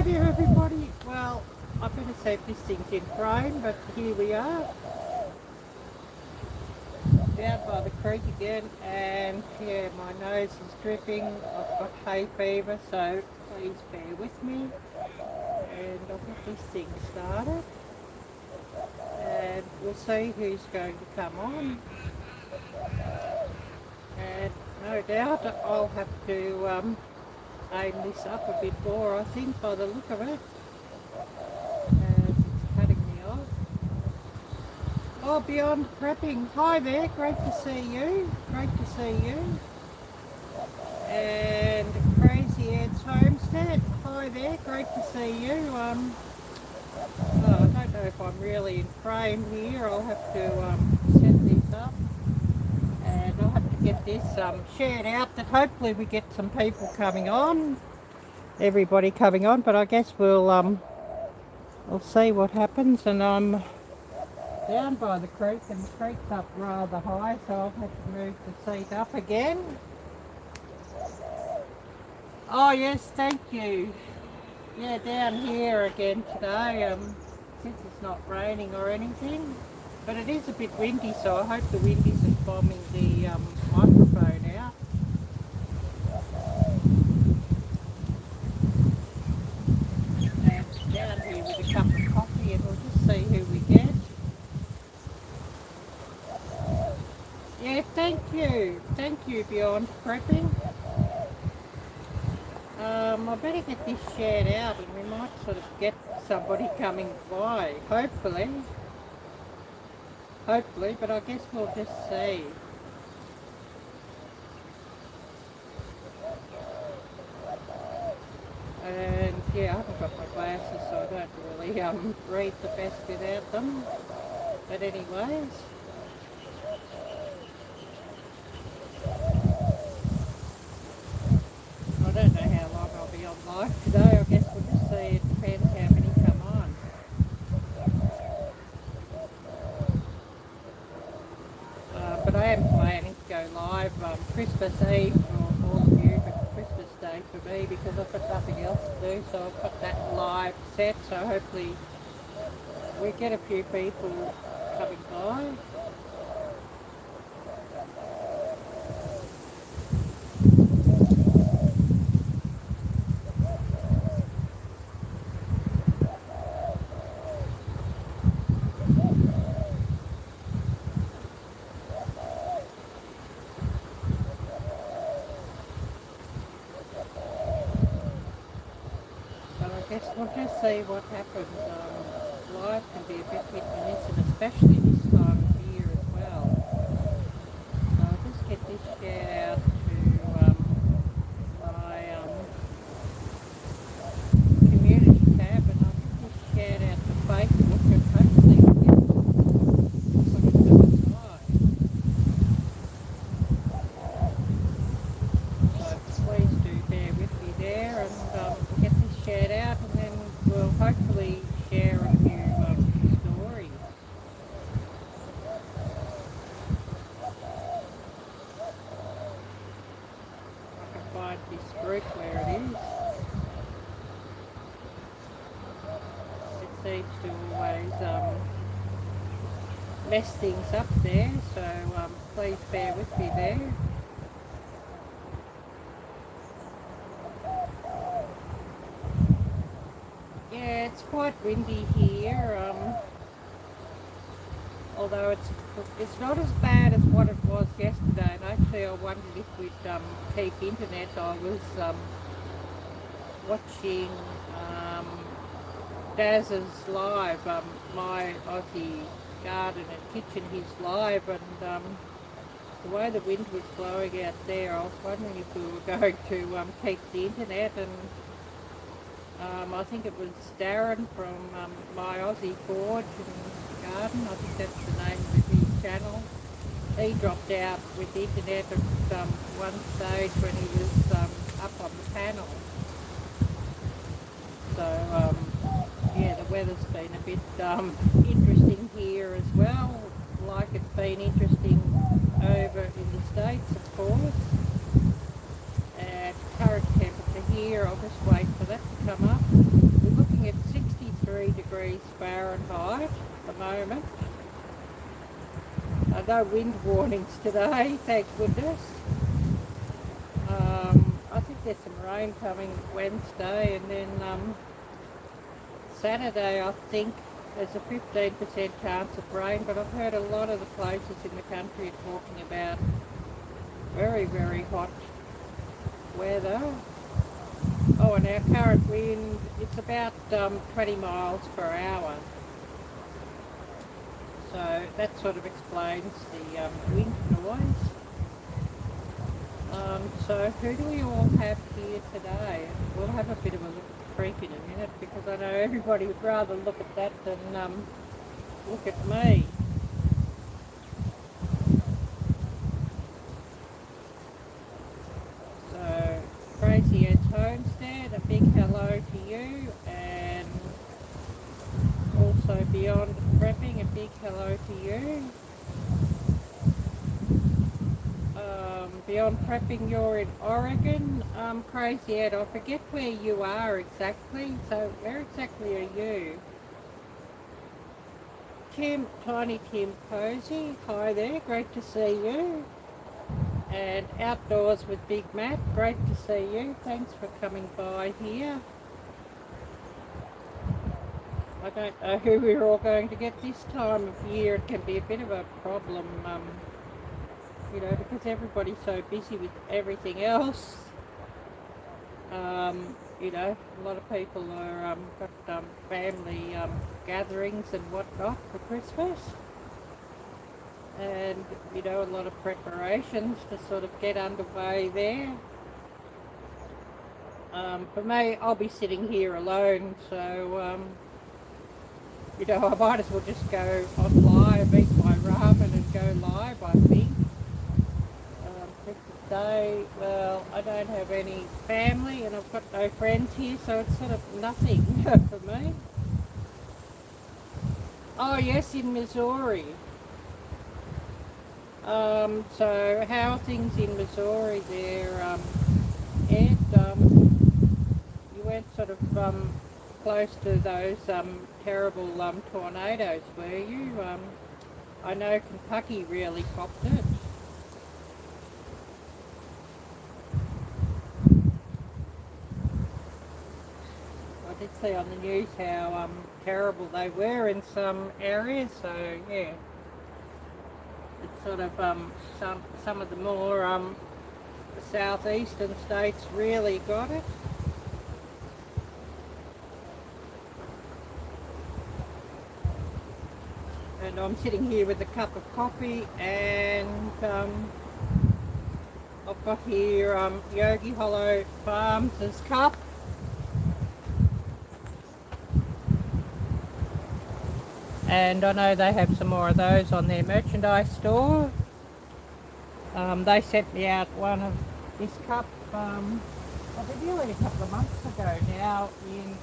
Hi there everybody. Well, I better say this thing's in frame, but here we are. Down by the creek again, and yeah, my nose is dripping. I've got hay fever, so please bear with me. And I'll get this thing started. And we'll see who's going to come on. And no doubt I'll have to aim this up a bit more, I think, by the look of it. As it's cutting me off. Oh, Beyond Prepping. Hi there, great to see you. Great to see you. And Crazy Ed's Homestead. Hi there, great to see you. Oh, I don't know if I'm really in frame here. I'll have to set this up. And I'll have to get this shared out, that hopefully we get some people coming on. Everybody coming on, but I guess we'll see what happens. And I'm down by the creek, and the creek's up rather high, so I'll have to move the seat up again. Oh yes, thank you. Yeah, down here again today, since it's not raining or anything, but it is a bit windy, so I hope the wind isn't bombing the microphone out. And down here with a cup of coffee, and we'll just see who we get. Yeah, thank you Beyond Prepping. I better get this shared out, and we might sort of get somebody coming by, hopefully, but I guess we'll just see. And yeah, I haven't got my glasses, so I don't really read the best without them, but anyways. I don't know how long I'll be on live today. I guess we'll just see. It depends how many come on. But I am planning to go live Christmas Eve for all of you, but Christmas Day for me, because I've got nothing else to do. So I've got that live set. So hopefully we get a few people coming by. I guess we'll just see what happens. Live can be a bit hit and miss, and especially this time of year as well. So I'll just get this shared out to my community tab, and I'll get this shared out to Facebook, and hopefully we'll get somebody coming by. So please do bear with me there, and we'll get this shared out, and then we'll hopefully share a few stories. I can find this group where it is. It seems to always mess things up there, so please bear with me there. Yeah, it's quite windy here, although it's not as bad as what it was yesterday, and actually I wondered if we'd keep internet. I was watching Daz's live, my Aussie garden and kitchen, his live, and the way the wind was blowing out there, I was wondering if we were going to keep the internet, and I think it was Darren from My Aussie Forge and Garden, I think that's the name of his channel. He dropped out with the internet at one stage when he was up on the panel. So yeah, the weather's been a bit interesting here as well, like it's been interesting over in the States, of course. And current temperature here, I'll just wait for that to come up. 23 degrees Fahrenheit at the moment. No wind warnings today, thank goodness. I think there's some rain coming Wednesday, and then Saturday I think there's a 15% chance of rain, but I've heard a lot of the places in the country are talking about very, very hot weather. Oh, and our current wind, it's about 20 miles per hour. So that sort of explains the wind noise. So who do we all have here today? We'll have a bit of a look at Creek in a minute, because I know everybody would rather look at that than look at me. So Crazy Ed's Homestead, a big hello to you, and also Beyond Prepping, a big hello to you. Beyond Prepping, you're in Oregon. Crazy Ed, I forget where you are exactly, so where exactly are you? Tiny Tim Posey, hi there, great to see you. And Outdoors with Big Matt, great to see you, thanks for coming by here. I don't know who we're all going to get this time of year. It can be a bit of a problem, you know, because everybody's so busy with everything else. You know, a lot of people are got family gatherings and whatnot for Christmas, and you know, a lot of preparations to sort of get underway there. For me, I'll be sitting here alone, so you know, I might as well just go on live, eat my ramen and go live, I think. Today, well, I don't have any family and I've got no friends here, so it's sort of nothing for me. Oh yes, in Missouri. So how are things in Missouri there, Ed? You weren't sort of close to those terrible tornadoes, were you? I know Kentucky really popped it. I did see on the news how terrible they were in some areas, so yeah, it's sort of some of the more southeastern states really got it. And I'm sitting here with a cup of coffee, and I've got here Yogi Hollow Farms' cup. And I know they have some more of those on their merchandise store. They sent me out one of this cup, nearly a couple of months ago now, in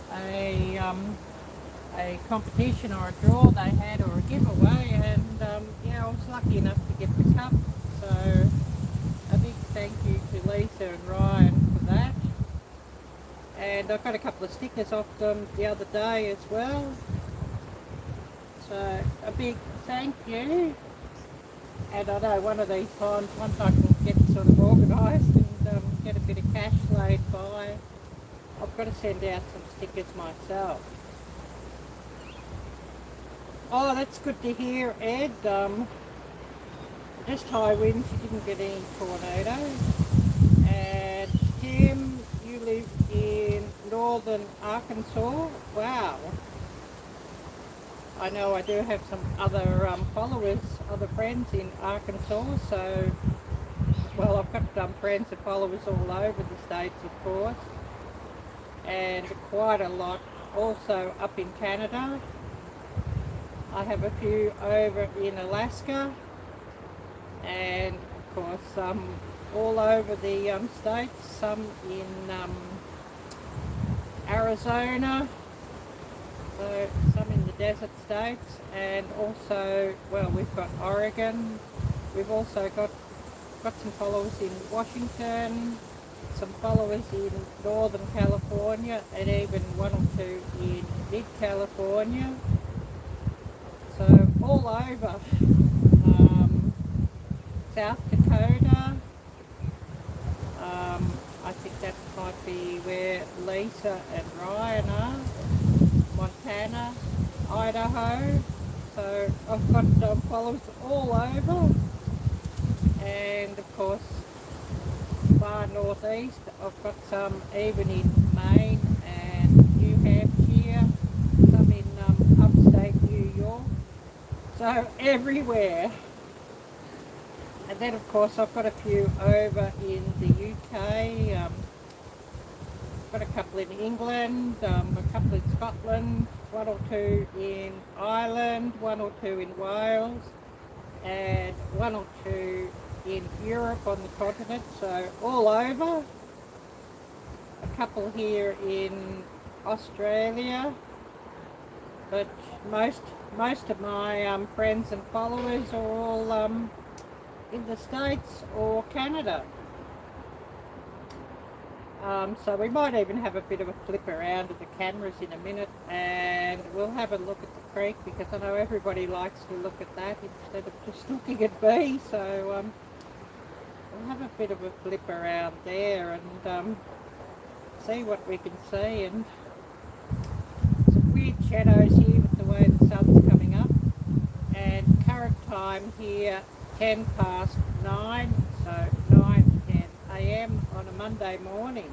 a competition or a draw they had, or a giveaway, and yeah, I was lucky enough to get the cup. So a big thank you to Lisa and Ryan for that. And I got a couple of stickers off them the other day as well. So a big thank you. And I know one of these times, once I can get sort of organised and get a bit of cash laid by, I've got to send out some stickers myself. Oh, that's good to hear, Ed. Just high winds, you didn't get any tornadoes. And Tim, you live in northern Arkansas. Wow. I know I do have some other followers, other friends in Arkansas, so, well, I've got friends and followers all over the states, of course, and quite a lot also up in Canada. I have a few over in Alaska, and of course all over the states, some in Arizona, so some in the desert states, and also, well, we've got Oregon. We've also got some followers in Washington, some followers in Northern California, and even one or two in mid-California. So all over. South Dakota. I think that might be where Lisa and Ryan are. Montana, Idaho. So I've got followers all over. And of course, far northeast, I've got some even in Maine and New Hampshire, some in upstate New York. So everywhere. And then of course I've got a few over in the UK, got a couple in England, a couple in Scotland, one or two in Ireland, one or two in Wales, and one or two in Europe on the continent, so all over. A couple here in Australia, but most of my friends and followers are all in the States or Canada. So we might even have a bit of a flip around of the cameras in a minute, and we'll have a look at the creek, because I know everybody likes to look at that instead of just looking at me. So we'll have a bit of a flip around there and see what we can see. And some weird shadows here with the way the sun's coming up. And current time here 10 past 9, so 9:10 a.m. on a Monday morning.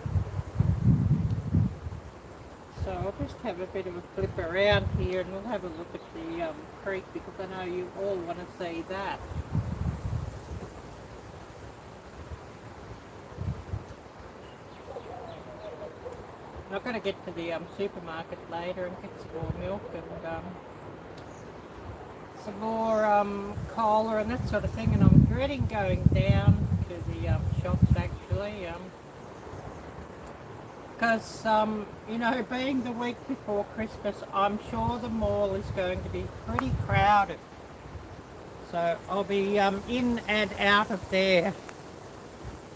So I'll just have a bit of a flip around here and we'll have a look at the creek, because I know you all want to see that. I've got to get to the supermarket later and get some more milk and some more cola and that sort of thing, and I'm dreading going down to the shops actually, because you know, being the week before Christmas, I'm sure the mall is going to be pretty crowded, so I'll be in and out of there.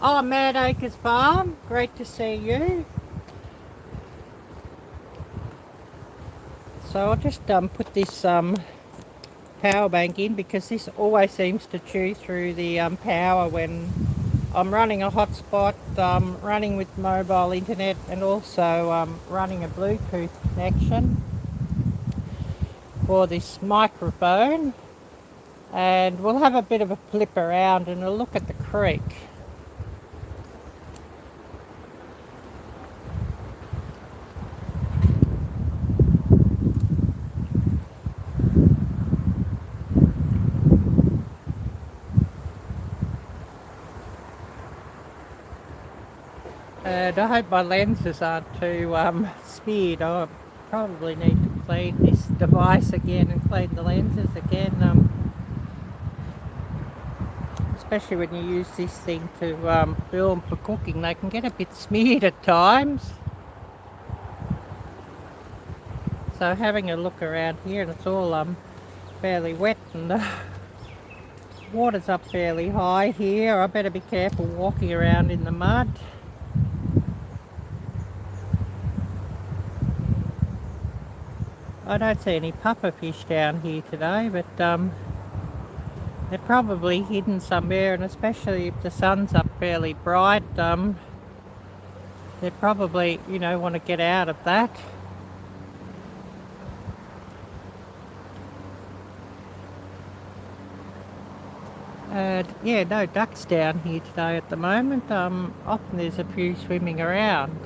Oh, Mad Acres Farm, great to see you. So I'll just put this power bank in, because this always seems to chew through the power when I'm running a hotspot, running with mobile internet, and also running a Bluetooth connection for this microphone. And we'll have a bit of a flip around and a look at the creek. And I hope my lenses aren't too smeared. I probably need to clean this device again and clean the lenses again, especially when you use this thing to film for cooking. They can get a bit smeared at times. So having a look around here, and it's all fairly wet, and the water's up fairly high here. I better be careful walking around in the mud. I don't see any pufferfish down here today, but they're probably hidden somewhere, and especially if the sun's up fairly bright, they probably, you know, want to get out of that. Yeah, no ducks down here today at the moment. Often there's a few swimming around.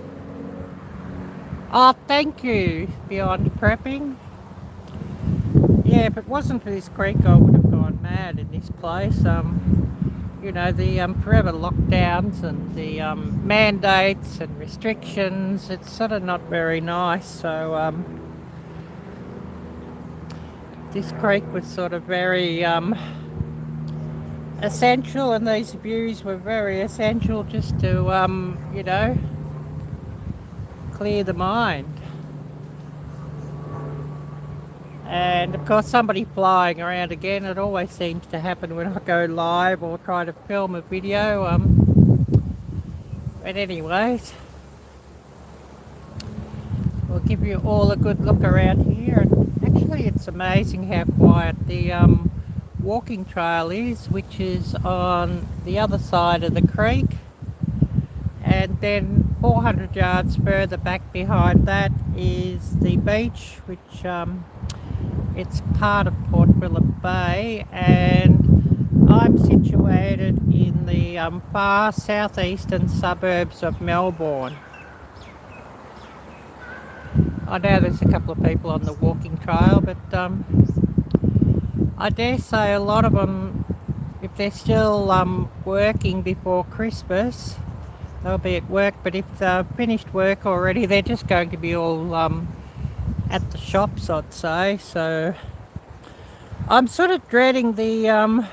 Oh, thank you, Beyond Prepping. Yeah, if it wasn't for this creek, I would have gone mad in this place. You know, the forever lockdowns and the mandates and restrictions, it's sort of not very nice. So this creek was sort of very essential, and these views were very essential just to, you know, clear the mind. And of course somebody flying around again. It always seems to happen when I go live or try to film a video. But anyways, we'll give you all a good look around here. And actually it's amazing how quiet the walking trail is, which is on the other side of the creek. And then 400 yards further back behind that is the beach, which it's part of Port Phillip Bay, and I'm situated in the far southeastern suburbs of Melbourne. I know there's a couple of people on the walking trail, but I dare say a lot of them, if they're still working before Christmas, they'll be at work, but if they've finished work already, they're just going to be all at the shops, I'd say. So I'm sort of dreading the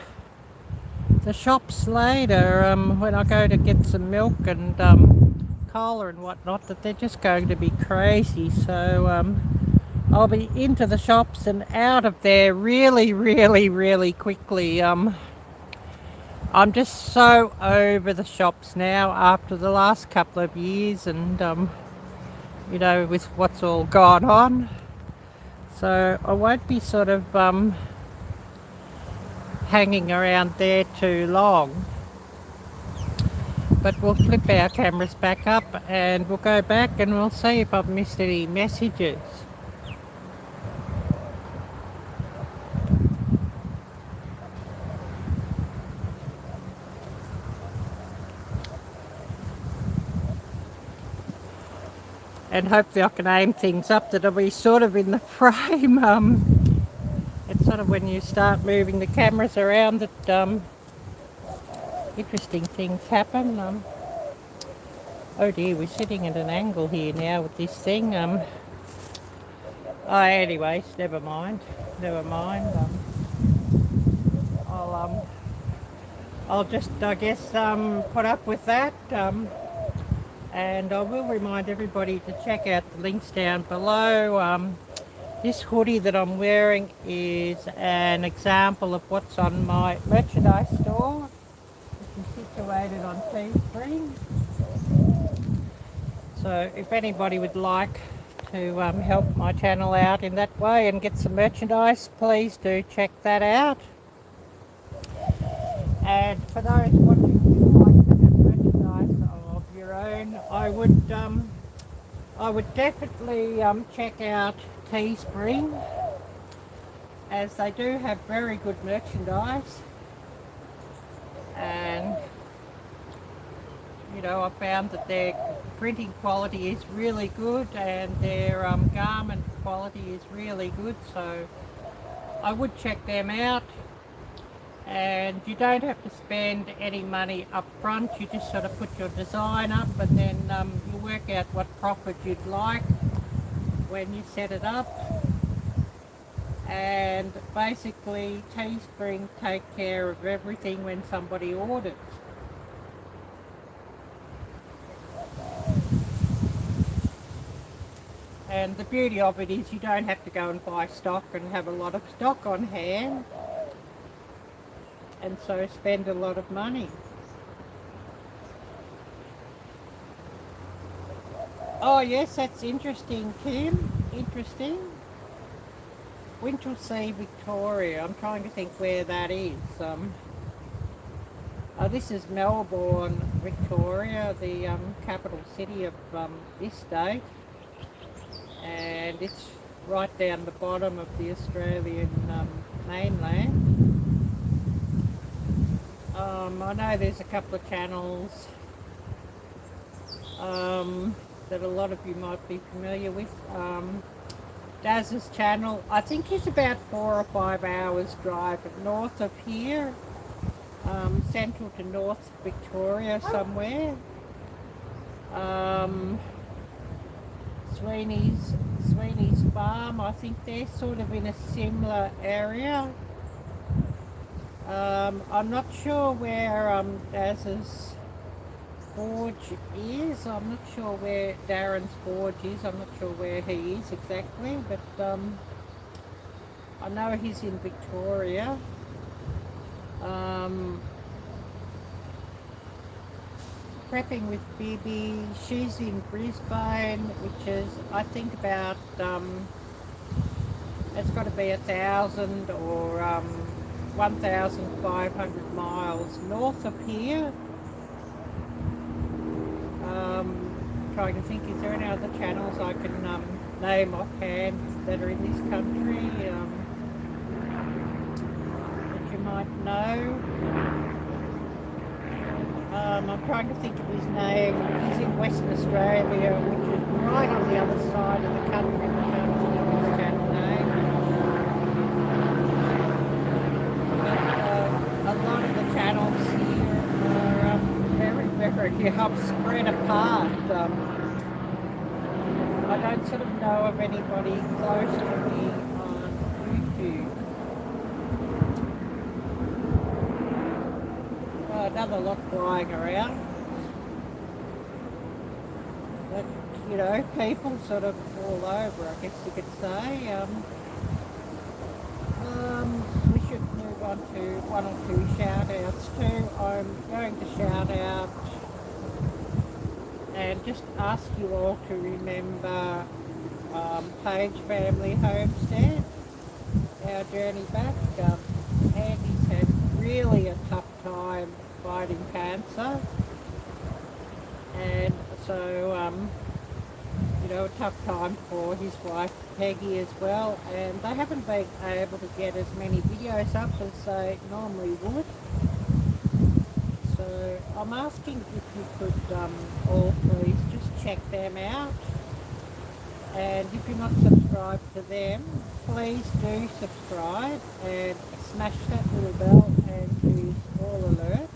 shops later when I go to get some milk and cola and whatnot, that they're just going to be crazy. So I'll be into the shops and out of there really, really, really quickly. I'm just so over the shops now after the last couple of years, and you know, with what's all gone on. So I won't be sort of hanging around there too long. But we'll flip our cameras back up and we'll go back and we'll see if I've missed any messages. And hopefully I can aim things up that I'll be sort of in the frame. It's sort of when you start moving the cameras around that interesting things happen. Oh dear, we're sitting at an angle here now with this thing. Oh, anyways, never mind. I'll just, I guess, put up with that. And I will remind everybody to check out the links down below. This hoodie that I'm wearing is an example of what's on my merchandise store, which is situated on Teespring. So if anybody would like to help my channel out in that way and get some merchandise, please do check that out. And for those watching who would like to get merchandise of your own, I would definitely check out Teespring, as they do have very good merchandise. And you know, I found that their printing quality is really good and their garment quality is really good, so I would check them out. And you don't have to spend any money up front, you just sort of put your design up and then you work out what profit you'd like when you set it up. And basically Teespring take care of everything when somebody orders. And the beauty of it is you don't have to go and buy stock and have a lot of stock on hand, and so spend a lot of money. Oh yes, that's interesting, Kim. Interesting. Winchelsea, Victoria. I'm trying to think where that is. Oh, this is Melbourne, Victoria, the capital city of this state. And it's right down the bottom of the Australian mainland. I know there's a couple of channels that a lot of you might be familiar with. Daz's channel, I think he's about 4 or 5 hours drive north of here, central to North Victoria somewhere. Sweeney's Farm, I think they're sort of in a similar area. I'm not sure where Daz's forge is. I'm not sure where Darren's forge is. I'm not sure where he is exactly, but I know he's in Victoria. prepping with Bibi. She's in Brisbane, which is, I think, about, it's got to be 1,000 or 1,500 miles north of here. Trying to think, is there any other channels I can name offhand that are in this country that you might know? I'm trying to think of his name. He's in Western Australia, which is right on the other side of the country. I can't think of his channel name. But a lot of the channels here are very, very spread apart. I don't sort of know of anybody close to me on YouTube. Another lot flying around. But, you know, people sort of all over, I guess you could say. We should move on to one or two shout-outs too. I'm going to shout out and just ask you all to remember Page Family Homestead, our journey back. Andy's had really a tough time fighting cancer, and so you know, a tough time for his wife Peggy as well, and they haven't been able to get as many videos up as they normally would. So I'm asking if you could all please just check them out, and if you're not subscribed to them, please do subscribe and smash that little bell and use all alerts.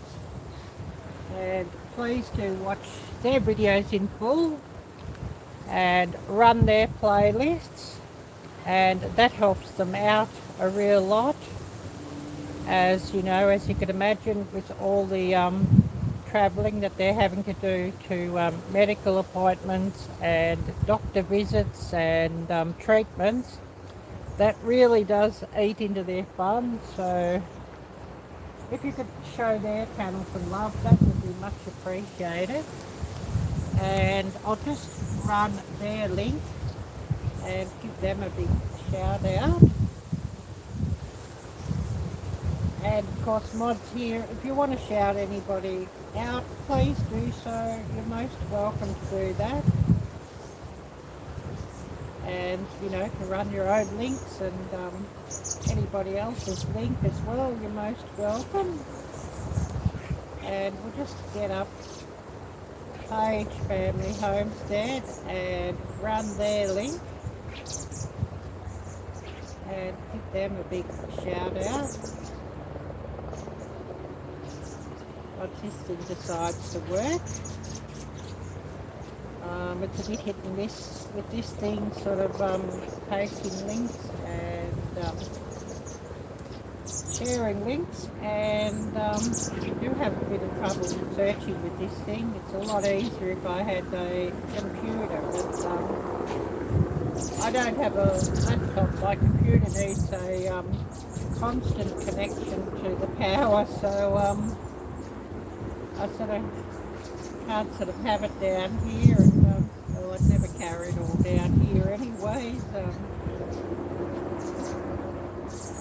And please do watch their videos in full and run their playlists, and that helps them out a real lot. As you know, as you can imagine, with all the travelling that they're having to do to medical appointments and doctor visits and treatments, that really does eat into their funds. So if you could show their channel some love, that would be much appreciated. And I'll just run their link and give them a big shout out. And of course, mods here, if you want to shout anybody out, please do so. You're most welcome to do that. And you know, to run your own links and anybody else's link as well, you're most welcome. And we'll just get up Page Family Homestead and run their link and give them a big shout out. Once this thing decides to work. It's a bit hit and miss with this thing, sort of pasting links and sharing links, and you do have a bit of trouble searching with this thing. It's a lot easier if I had a computer, but I don't have a laptop. My computer needs a constant connection to the power, so I sort of can't sort of have it down here, and well, I'd never carry it all down here anyways.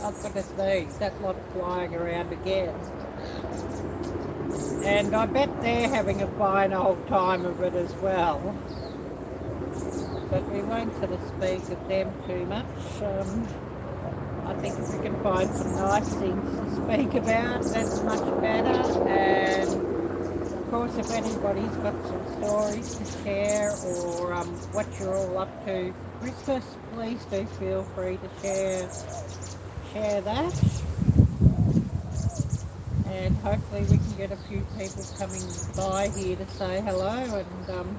I've got to see that lot flying around again, and I bet they're having a fine old time of it as well, but we won't sort of speak of them too much. I think if we can find some nice things to speak about, that's much better. And of course, if anybody's got some stories to share, or what you're all up to Christmas, please do feel free to share that. And hopefully we can get a few people coming by here to say hello. And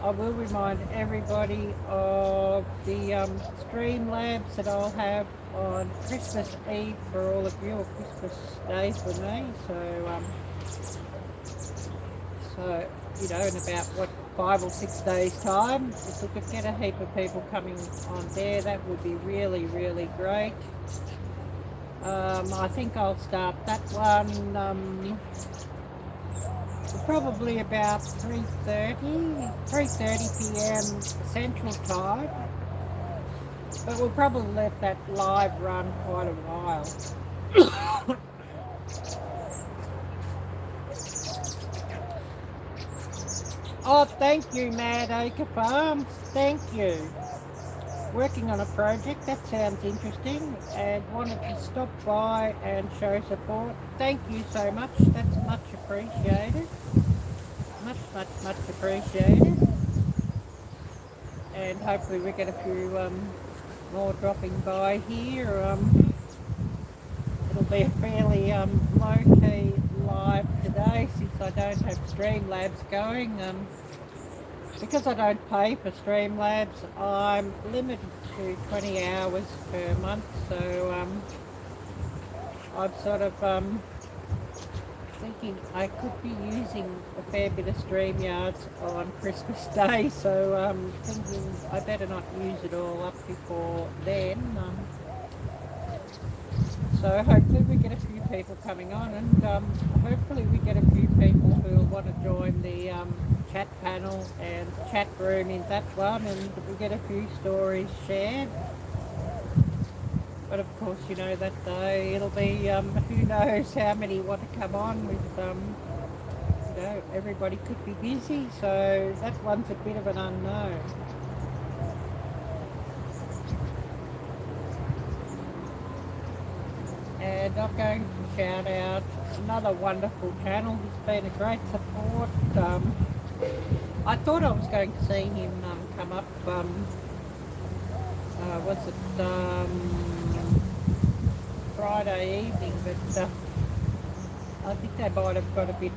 I will remind everybody of the Streamlabs that I'll have on Christmas Eve for all of you, or Christmas days for me. So, you know, in about, 5 or 6 days' time, if we could get a heap of people coming on there, that would be really, really great. I think I'll start that one probably about 3:30 p.m. Central Time. But we'll probably let that live run quite a while. Oh, thank you, Mad Acre Farms. Thank you. Working on a project, that sounds interesting, and wanted to stop by and show support. Thank you so much. That's much appreciated. Much appreciated. And hopefully we get a few more dropping by here. It'll be a fairly low-key live today since I don't have Streamlabs going. Because I don't pay for Streamlabs, I'm limited to 20 hours per month, so I'm sort of thinking I could be using a fair bit of StreamYards on Christmas Day, so thinking I better not use it all up before then. So hopefully we get a few people coming on, and hopefully we get a few people who will want to join the chat panel and chat room in that one, and we get a few stories shared. But of course, you know, that day it'll be who knows how many want to come on with, you know, everybody could be busy, so that one's a bit of an unknown. And I'm going to shout out another wonderful channel who's been a great support. I thought I was going to see him come up, was it Friday evening, but I think they might have got a bit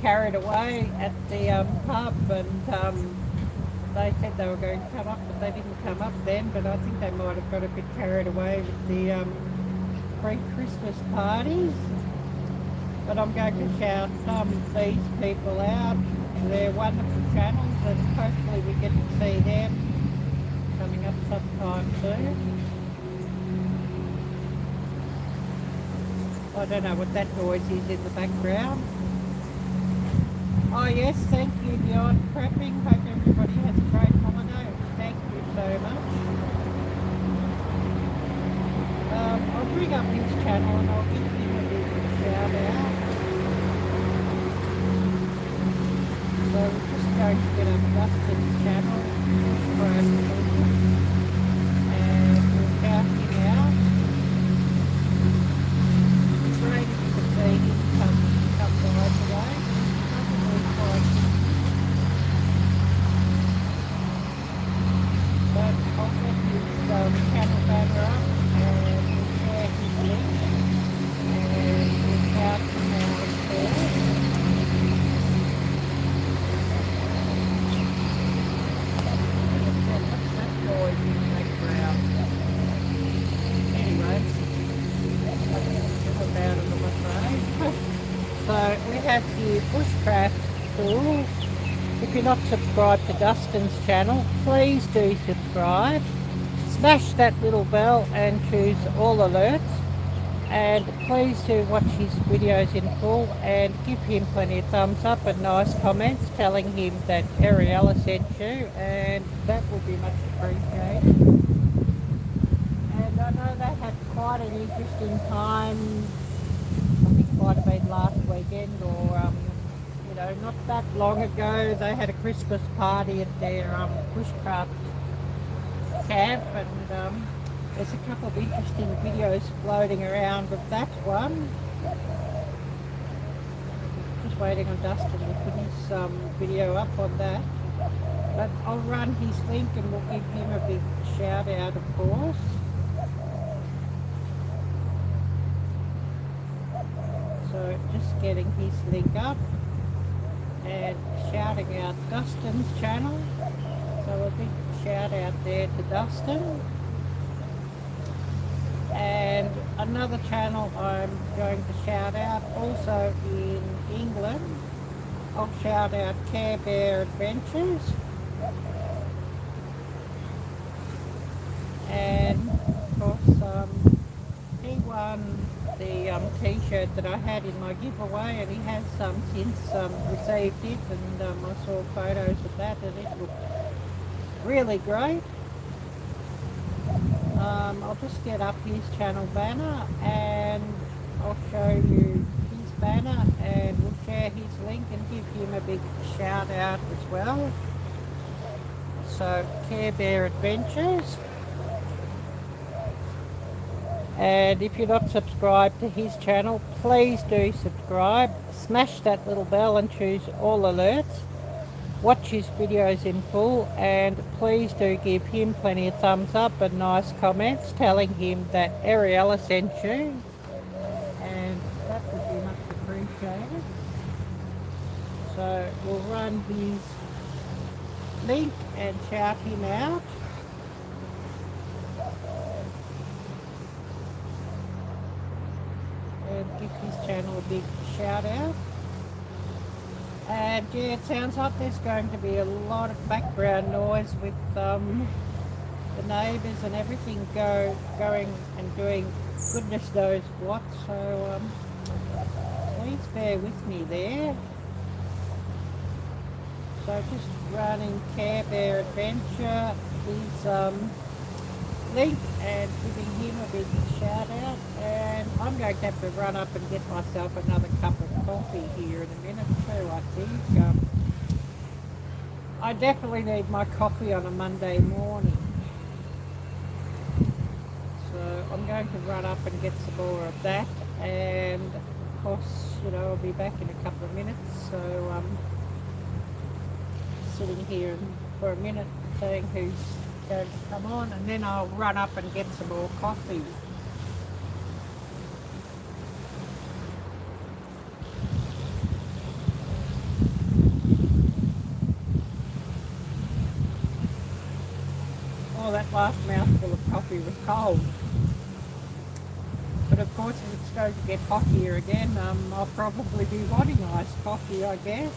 carried away at the pub, and they said they were going to come up, but they didn't come up then. But I think they might have got a bit carried away with the pre-Christmas parties. But I'm going to shout these people out. They're wonderful channels, and hopefully we get to see them coming up sometime soon. I don't know what that noise is in the background. Oh yes, thank you, Beyond Prepping. Hope everybody has a great holiday. Thank you so much. I'll bring up his channel and I'll give him a big shout out. So we're just going to get up Buster's channel, and we'll shout him out. It's great if you can see him come by today. But I'll get his channel banner up and we'll share his link and we'll shout him out there. What's that noise in the background? Anyway, I think it's about it on my phone. So we have the bushcraft tools. If you're not subscribed to Dustin's channel, please do subscribe. Smash that little bell and choose all alerts. And please do watch his videos in full and give him plenty of thumbs up and nice comments telling him that Ariella sent you, and that will be much appreciated. And I know they had quite an interesting time. I think it might have been last weekend or you know, not that long ago. They had a Christmas party at their bushcraft camp, and there's a couple of interesting videos floating around of that one. Just waiting on Dustin to put his video up on that. But I'll run his link and we'll give him a big shout out, of course. So just getting his link up and shouting out Dustin's channel. So a big shout out there to Dustin. And another channel I'm going to shout out, also in England. I'll shout out Care Bear Adventures. And of course P1 the t-shirt that I had in my giveaway, and he has since received it, and I saw photos of that, and it looked really great. I'll just get up his channel banner and I'll show you his banner, and we'll share his link and give him a big shout out as well. So, Care Bear Adventures. And if you're not subscribed to his channel, please do subscribe. Smash that little bell and choose all alerts. Watch his videos in full, and please do give him plenty of thumbs up and nice comments telling him that Ariella sent you, and that would be much appreciated. So we'll run his link and shout him out. And give his channel a big shout out. And yeah, it sounds like there's going to be a lot of background noise with the neighbours and everything going and doing goodness knows what. So please bear with me there. So just running Care Bear Adventure, his link, and giving him a big shout out. And I'm going to have to run up and get myself another cup of coffee here in a minute too, I think. I definitely need my coffee on a Monday morning. So I'm going to run up and get some more of that, and of course, you know, I'll be back in a couple of minutes. So sitting here for a minute seeing who's going to come on, and then I'll run up and get some more coffee. Oh, that last mouthful of coffee was cold. But of course, if it's going to get hot here again, I'll probably be wanting iced coffee, I guess.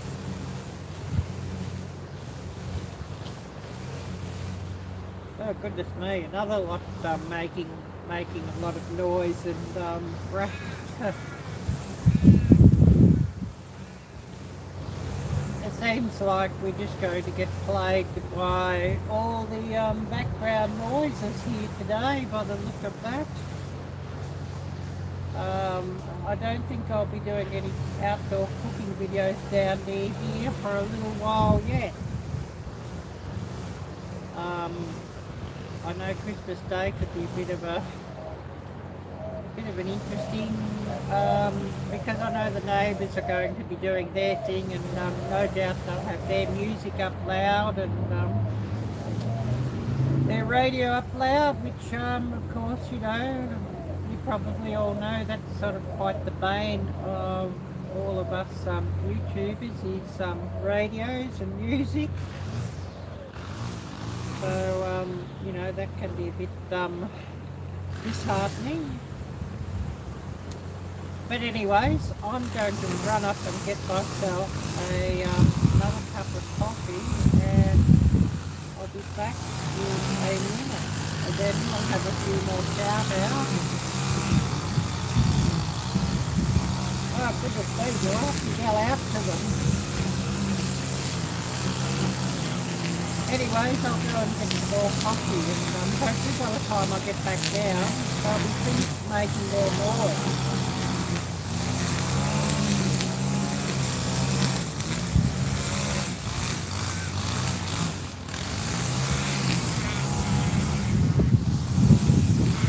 Oh goodness me, another lot making a lot of noise and racket. It seems like we're just going to get plagued by all the background noises here today by the look of that. I don't think I'll be doing any outdoor cooking videos down near here for a little while yet. I know Christmas Day could be a bit of an interesting, because I know the neighbours are going to be doing their thing, and no doubt they'll have their music up loud and their radio up loud, which of course, you know, you probably all know that's sort of quite the bane of all of us YouTubers is radios and music. So, you know, that can be a bit disheartening. But anyways, I'm going to run up and get myself another cup of coffee, and I'll be back in a minute. And then I'll have a few more shout outs. Oh goodness me, you'll have to yell out to them. Anyways, I'll go and get some more coffee, and hopefully by the time I get back down, they'll be finished making their noise.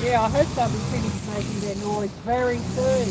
Yeah, I hope they'll be finished making their noise very soon.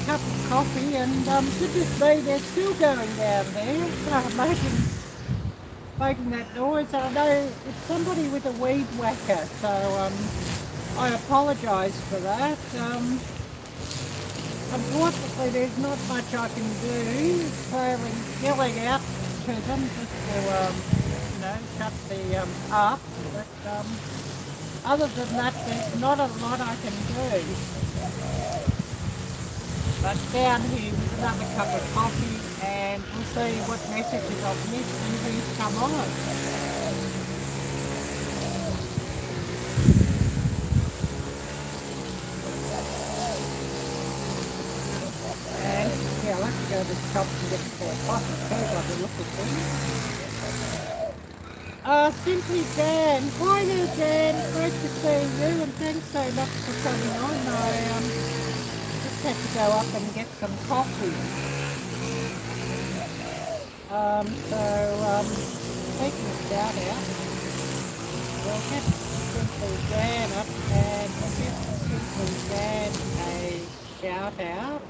Cup of coffee, and goodness me, they're still going down there, making that noise. I know it's somebody with a weed whacker, so I apologise for that. Unfortunately, there's not much I can do, clearly yelling out to them just to shut the up. But other than that, there's not a lot I can do. But down here with another cup of coffee, and we'll see what messages I've missed and who's come on. And yeah, I'll have to go to the shop and get the coffee too, I've been looking for. Simply Jan. Hi there, Jan. Great to see you, and thanks so much for coming on. I had to go up and get some coffee. Taking a shout out, we'll get Simply Jan up and we'll give Simply Jan a shout out.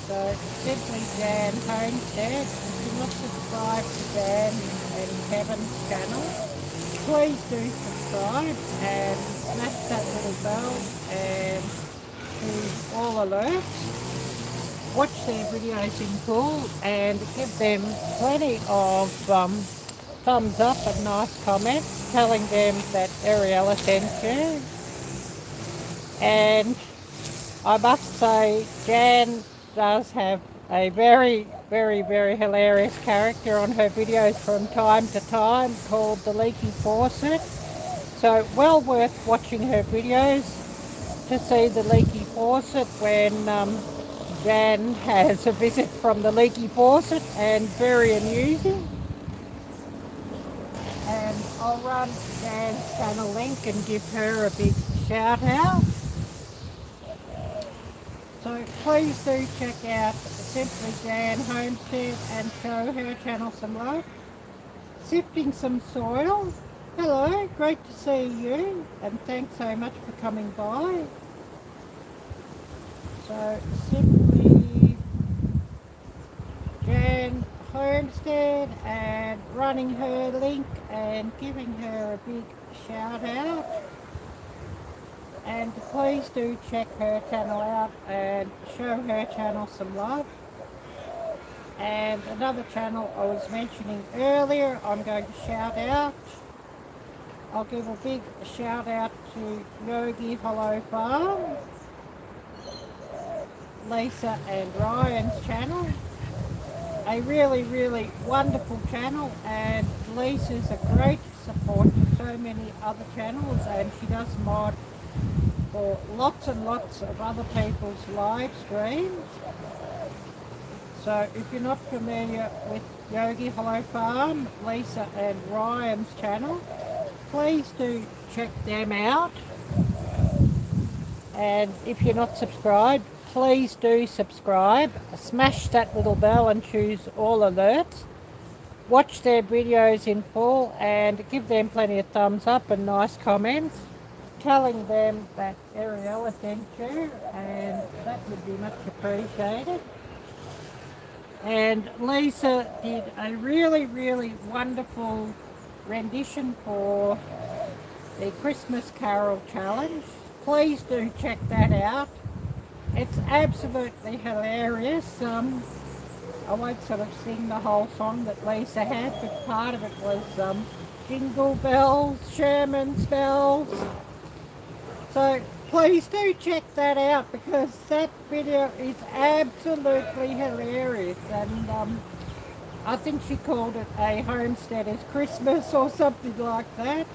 So Simply Jan Homestead, if you're not subscribed to Jan and Kevin's channel, please do subscribe and smash that little bell and do all alerts. Watch their videos in full and give them plenty of thumbs up and nice comments telling them that Arielle sent you. And I must say, Jan does have a very, very, very hilarious character on her videos from time to time called the Leaky Faucet. So well worth watching her videos to see the leaky faucet when Jan has a visit from the leaky faucet, and very amusing. And I'll run Jan's channel link and give her a big shout out. So please do check out Simply Jan Homestead and show her channel some love. Sifting some soil. Hello, great to see you, and thanks so much for coming by. So Simply Jan Homestead and running her link and giving her a big shout out. And please do check her channel out and show her channel some love. And another channel I was mentioning earlier, I'm going to shout out. I'll give a big shout out to Yogi Hollow Farm, Lisa and Ryan's channel. A really, really wonderful channel, and Lisa's a great support to so many other channels, and she does mod for lots and lots of other people's live streams. So if you're not familiar with Yogi Hollow Farm, Lisa and Ryan's channel, please do check them out. And if you're not subscribed, please do subscribe. Smash that little bell and choose all alerts. Watch their videos in full and give them plenty of thumbs up and nice comments telling them that Arielle sent you, and that would be much appreciated. And Lisa did a really, really wonderful rendition for the Christmas Carol Challenge. Please do check that out. It's absolutely hilarious. I won't sort of sing the whole song that Lisa had, but part of it was Jingle Bells, Sherman's Bells. So please do check that out, because that video is absolutely hilarious. And I think she called it a Homesteader's Christmas or something like that.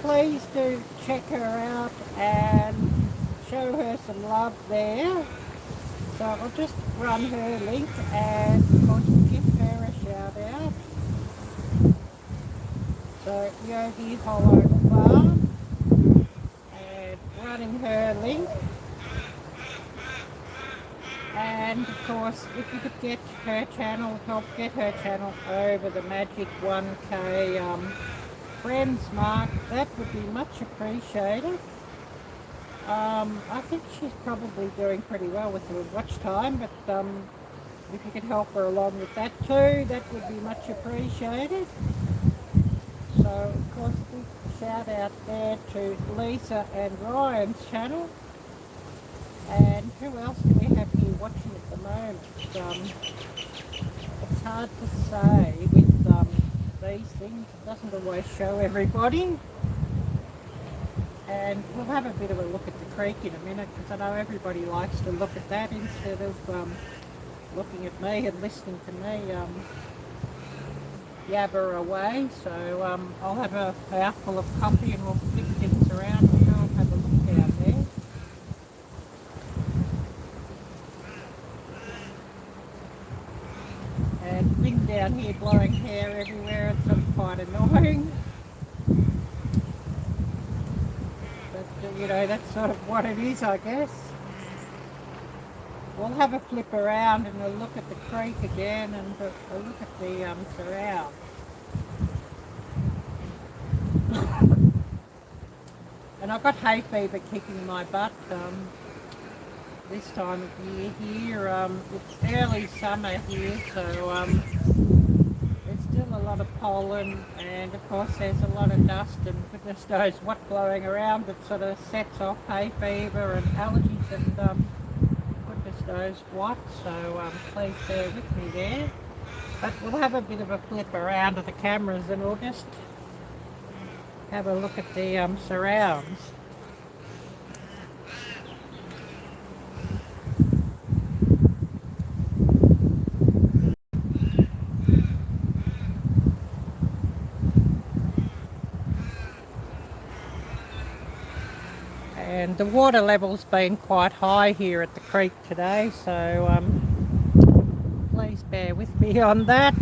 Please do check her out and show her some love there. So I'll just run her link and of course give her a shout out. So Yogi Hollow Farm, and running her link. And of course, if you could get her channel, help get her channel over the magic 1K friends mark, that would be much appreciated. I think she's probably doing pretty well with her watch time, but if you could help her along with that too, that would be much appreciated. So of course, a big shout out there to Lisa and Ryan's channel. And who else do we have here watching at the moment? It's hard to say with these things. It doesn't always show everybody. And we'll have a bit of a look at the creek in a minute, because I know everybody likes to look at that instead of looking at me and listening to me yabber away. So I'll have a mouthful of coffee and we'll flip things around and I'll have a look down there. And wind down here blowing hair everywhere, it's sort of quite annoying. But you know, that's sort of what it is, I guess. We'll have a flip around and a look at the creek again and a look at the surround. And I've got hay fever kicking my butt this time of year here. It's early summer here, so there's still a lot of pollen, and of course there's a lot of dust and goodness knows what blowing around that sort of sets off hay fever and allergies and goodness knows what. So please bear with me there. But we'll have a bit of a flip around of the cameras and we'll just have a look at the surrounds. And the water level's been quite high here at the creek today, so please bear with me on that.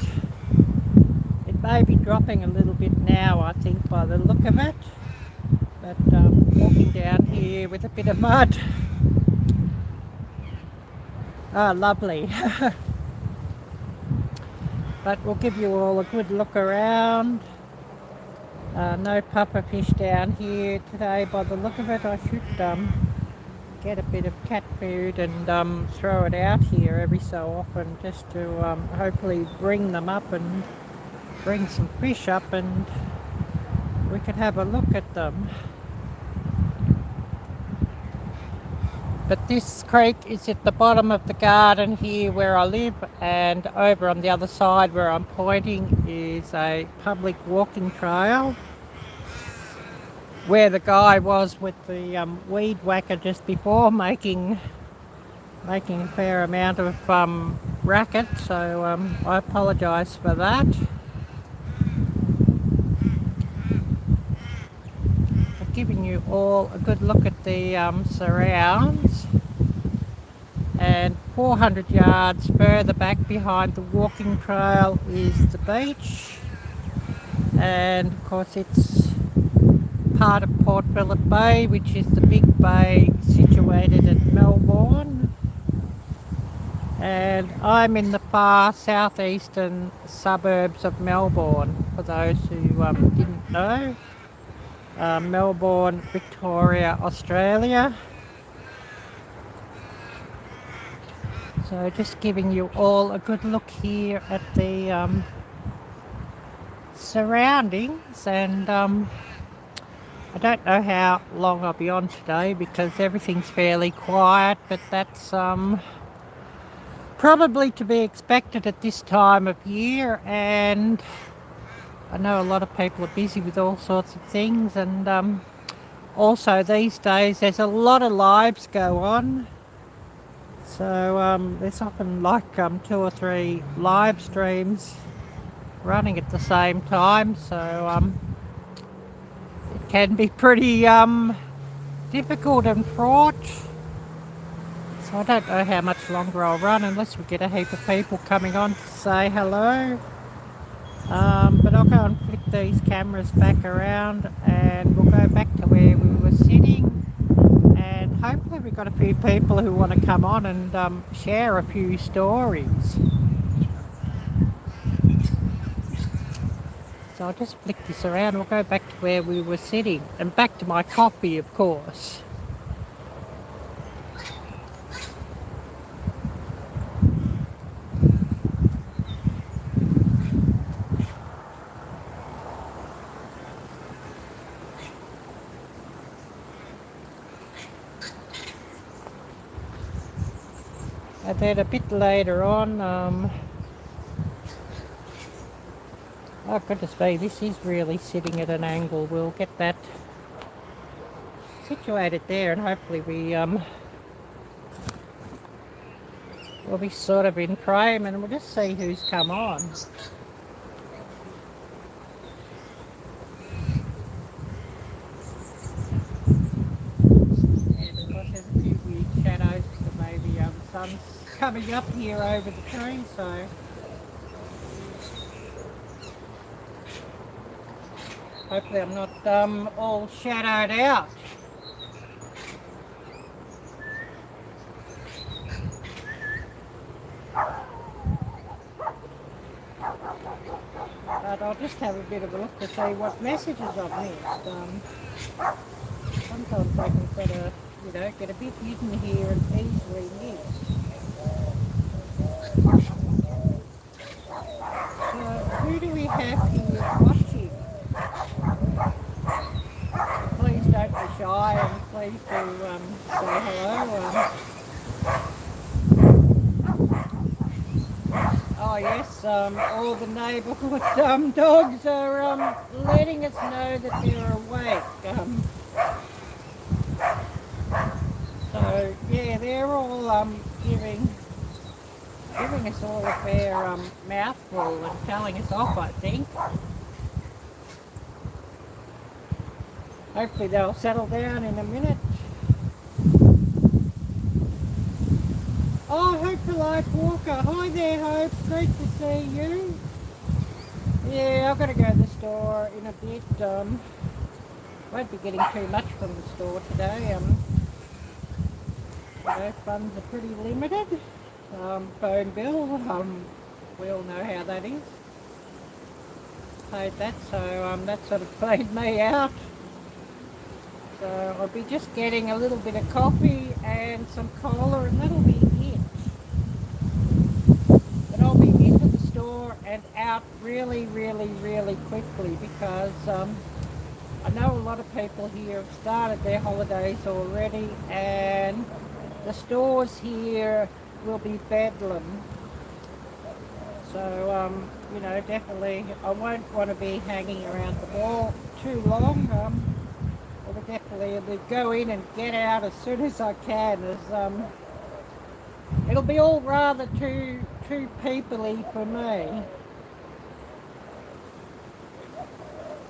It may be dropping a little bit now, I think, by the look of it. But walking down here with a bit of mud. Ah, lovely. But we'll give you all a good look around. No pufferfish down here today by the look of it. I should get a bit of cat food and throw it out here every so often, just to hopefully bring them up and bring some fish up and we could have a look at them. But this creek is at the bottom of the garden here where I live, and over on the other side where I'm pointing is a public walking trail where the guy was with the weed whacker just before, making a fair amount of racket, so I apologise for that. Giving you all a good look at the surrounds, and 400 yards further back behind the walking trail is the beach, and of course it's part of Port Phillip Bay, which is the big bay situated at Melbourne, and I'm in the far southeastern suburbs of Melbourne, for those who didn't know. Melbourne, Victoria, Australia. So just giving you all a good look here at the surroundings, and I don't know how long I'll be on today because everything's fairly quiet, but that's probably to be expected at this time of year, and I know a lot of people are busy with all sorts of things, and also these days there's a lot of lives go on. So there's often like 2 or 3 live streams running at the same time, so it can be pretty difficult and fraught. So I don't know how much longer I'll run unless we get a heap of people coming on to say hello. But I'll go and flick these cameras back around and we'll go back to where we were sitting, and hopefully we've got a few people who want to come on and share a few stories. So I'll just flick this around. We'll go back to where we were sitting and back to my coffee, of course. And then a bit later on, oh goodness me, this is really sitting at an angle. We'll get that situated there, and hopefully we'll be sort of in frame, and we'll just see who's come on. And of course there's a few weird shadows, so maybe the sun's coming up here over the tree, so hopefully I'm not all shadowed out. But I'll just have a bit of a look to see what messages I've missed. Sometimes I can sort of, get a bit hidden here and easily miss. So who do we have here watching? Please don't be shy, and please do say hello. Oh yes, all the neighbourhood dogs are letting us know that they're awake. So yeah, they're all giving us all a fair mouthful and telling us off, I think. Hopefully they'll settle down in a minute. Oh, Hope for Life Walker. Hi there, Hope. Great to see you. Yeah, I've got to go to the store in a bit. Won't be getting too much from the store today. Funds are pretty limited. Phone bill, we all know how that is. Paid that, so that sort of played me out. So I'll be just getting a little bit of coffee and some cola, and that'll be it. But I'll be into the store and out really, really, really quickly because I know a lot of people here have started their holidays already, and the stores here will be bedlam. So, definitely I won't want to be hanging around the mall too long. I would definitely go in and get out as soon as I can, as it'll be all rather too peoply for me.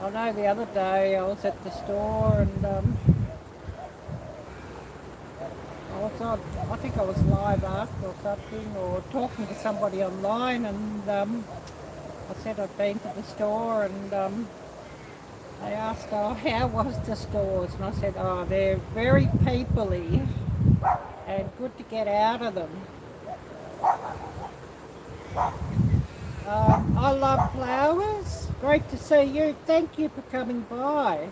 I know the other day I was at the store and I think I was live after or something, or talking to somebody online, and I said I'd been to the store, and they asked, oh, how was the stores? And I said, oh, they're very peoply and good to get out of them. I love flowers. Great to see you. Thank you for coming by.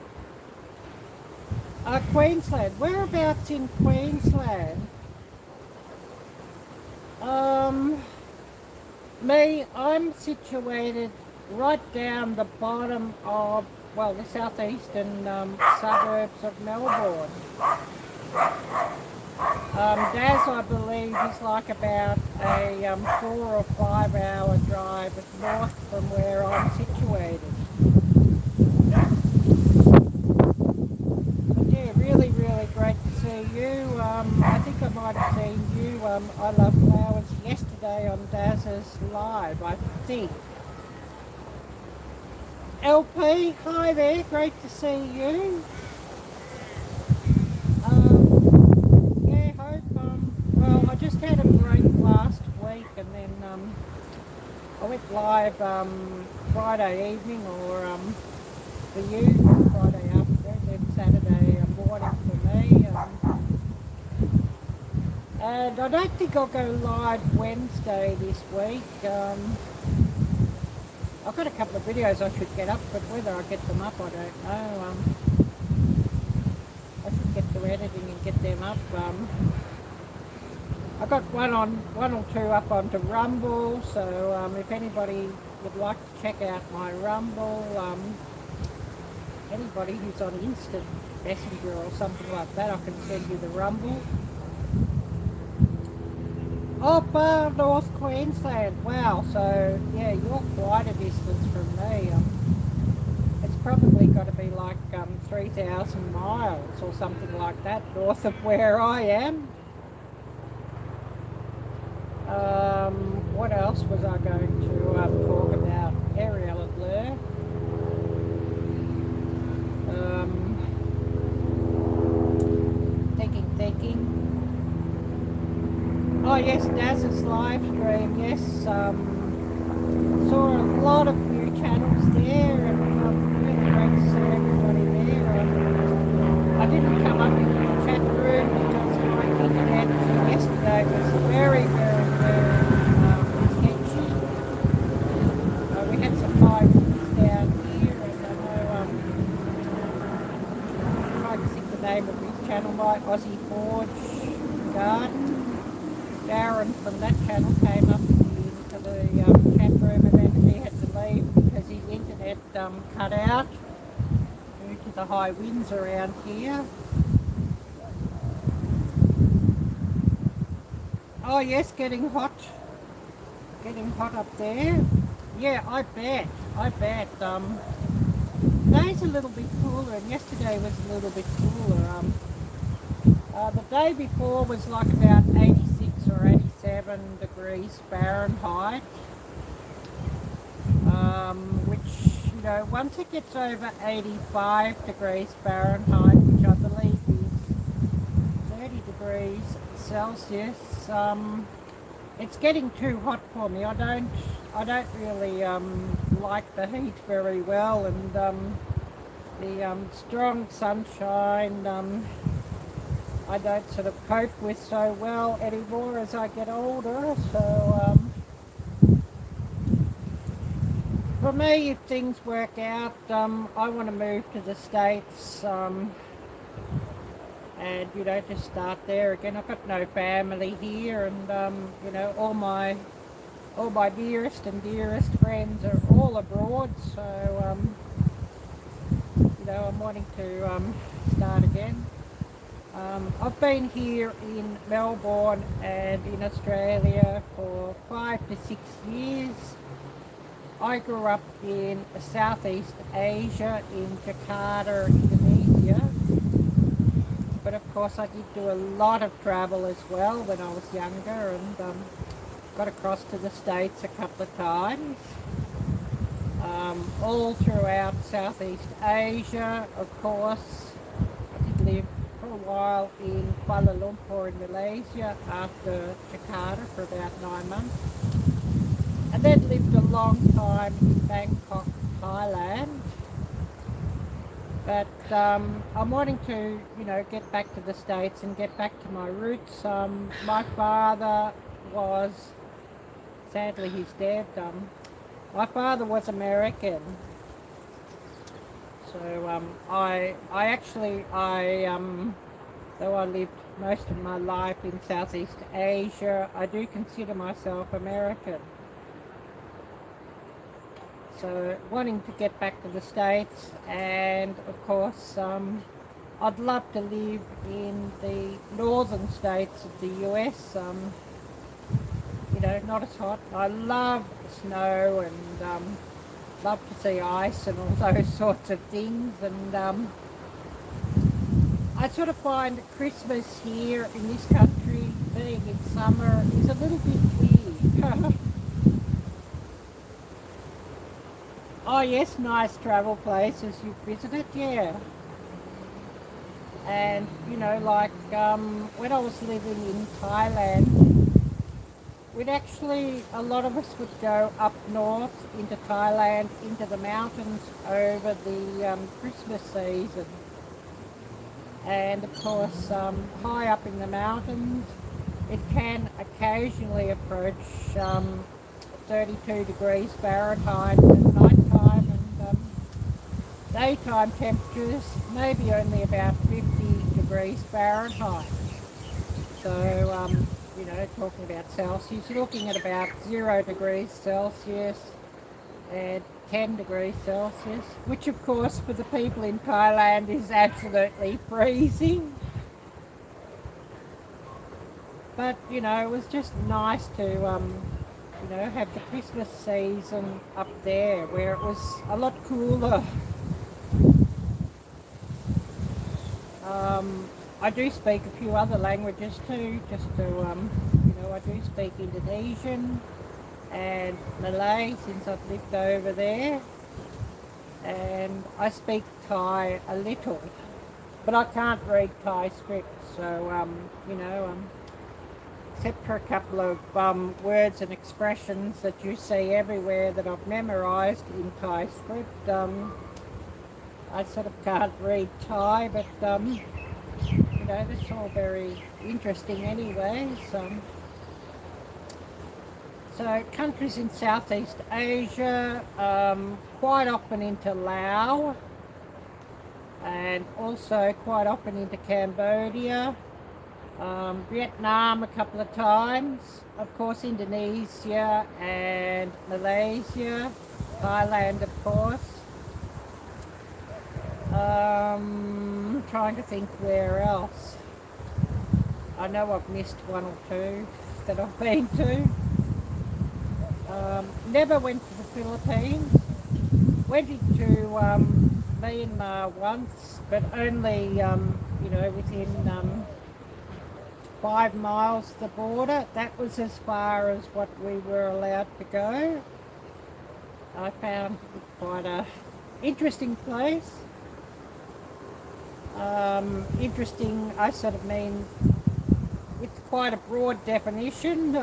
Queensland. Whereabouts in Queensland? Um, I'm situated right down the bottom of, well, the southeastern suburbs of Melbourne. Daz, I believe, is like about a 4 or 5 hour drive north from where I'm situated. But yeah, really, really great to see you. I think I might have seen you, I Love Flowers, yesterday on Daz's live, I think. LP, hi there, great to see you. Yeah, hope, well, I just had a break last week and then I went live Friday evening, or for you, Friday afternoon, then Saturday morning for me. And I don't think I'll go live Wednesday this week. I've got a couple of videos I should get up, but whether I get them up, I don't know. I should get to editing and get them up. I got one or two up onto Rumble, so if anybody would like to check out my Rumble, anybody who's on Instant Messenger or something like that, I can send you the Rumble. Up North Queensland, wow, so yeah, you're quite a distance from me. It's probably got to be like 3,000 miles or something like that north of where I am. What else was I going to talk about? Arielle-Viking. Thinking. Oh yes, Daz's live stream. Yes, saw a lot of new channels there, and really great to see everybody there. I didn't come up into the chat room because my internet yesterday was very, very, very sketchy. We had some high winds down here, and I know I'm trying to think the name of his channel, my Aussie Forge Garden. Darren from that channel came up into the chat room, and then he had to leave because his internet cut out due to the high winds around here. Oh yes, getting hot up there. Yeah, I bet. Today's a little bit cooler, and yesterday was a little bit cooler. The day before was like about 86 or 87 degrees Fahrenheit, which, you know, once it gets over 85 degrees Fahrenheit, which I believe is 30 degrees Celsius, it's getting too hot for me. I don't really like the heat very well, and the strong sunshine I don't sort of cope with so well anymore as I get older. So for me, if things work out, I want to move to the States and, you know, just start there again. I've got no family here, and you know, all my dearest and dearest friends are all abroad, so you know, I'm wanting to start again. I've been here in Melbourne and in Australia for 5 to 6 years. I grew up in Southeast Asia, in Jakarta, Indonesia. But of course I did do a lot of travel as well when I was younger, and got across to the States a couple of times. All throughout Southeast Asia, of course. I did live for a while in Kuala Lumpur in Malaysia after Jakarta for about 9 months, and then lived a long time in Bangkok, Thailand. But I'm wanting to, you know, get back to the States and get back to my roots. My father was, sadly he's dead, my father was American. So though I lived most of my life in Southeast Asia, I do consider myself American. So wanting to get back to the States, and of course I'd love to live in the northern states of the US, not as hot. I love snow and love to see ice and all those sorts of things. And I sort of find Christmas here in this country, being in summer, is a little bit weird. Oh yes, nice travel places you've visited, yeah. And when I was living in Thailand, a lot of us would go up north into Thailand, into the mountains over the Christmas season. And of course, high up in the mountains, it can occasionally approach 32 degrees Fahrenheit at night time, and daytime temperatures maybe only about 50 degrees Fahrenheit. So, talking about Celsius, you're looking at about 0 degrees Celsius and 10 degrees Celsius, which of course for the people in Thailand is absolutely freezing. But, it was just nice to, have the Christmas season up there where it was a lot cooler. I do speak a few other languages too, I do speak Indonesian and Malay since I've lived over there, and I speak Thai a little, but I can't read Thai scripts, so except for a couple of words and expressions that you see everywhere that I've memorised in Thai script, I sort of can't read Thai, but that's all very interesting anyway. So countries in Southeast Asia, quite often into Laos, and also quite often into Cambodia, Vietnam a couple of times, of course Indonesia and Malaysia, Thailand of course. Trying to think where else. I know I've missed one or two that I've been to. Never went to the Philippines. Went into Myanmar once, but only within 5 miles of the border. That was as far as what we were allowed to go. I found it quite a interesting place. Interesting, I sort of mean, it's quite a broad definition. It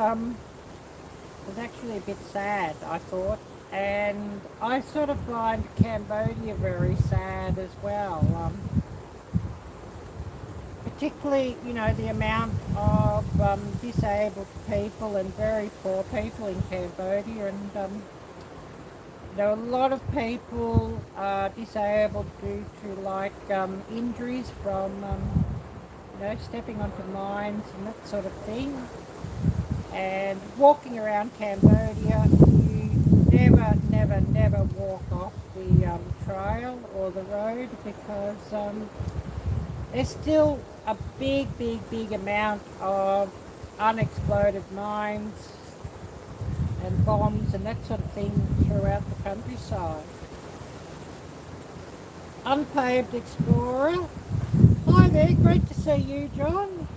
was actually a bit sad, I thought, and I sort of find Cambodia very sad as well. Particularly, the amount of disabled people and very poor people in Cambodia, and a lot of people are disabled due to injuries from stepping onto mines and that sort of thing. And walking around Cambodia, you never walk off the trail or the road, because there's still a big amount of unexploded mines and bombs and that sort of thing throughout the countryside. Unpaved Explorer. Hi there, great to see you, John.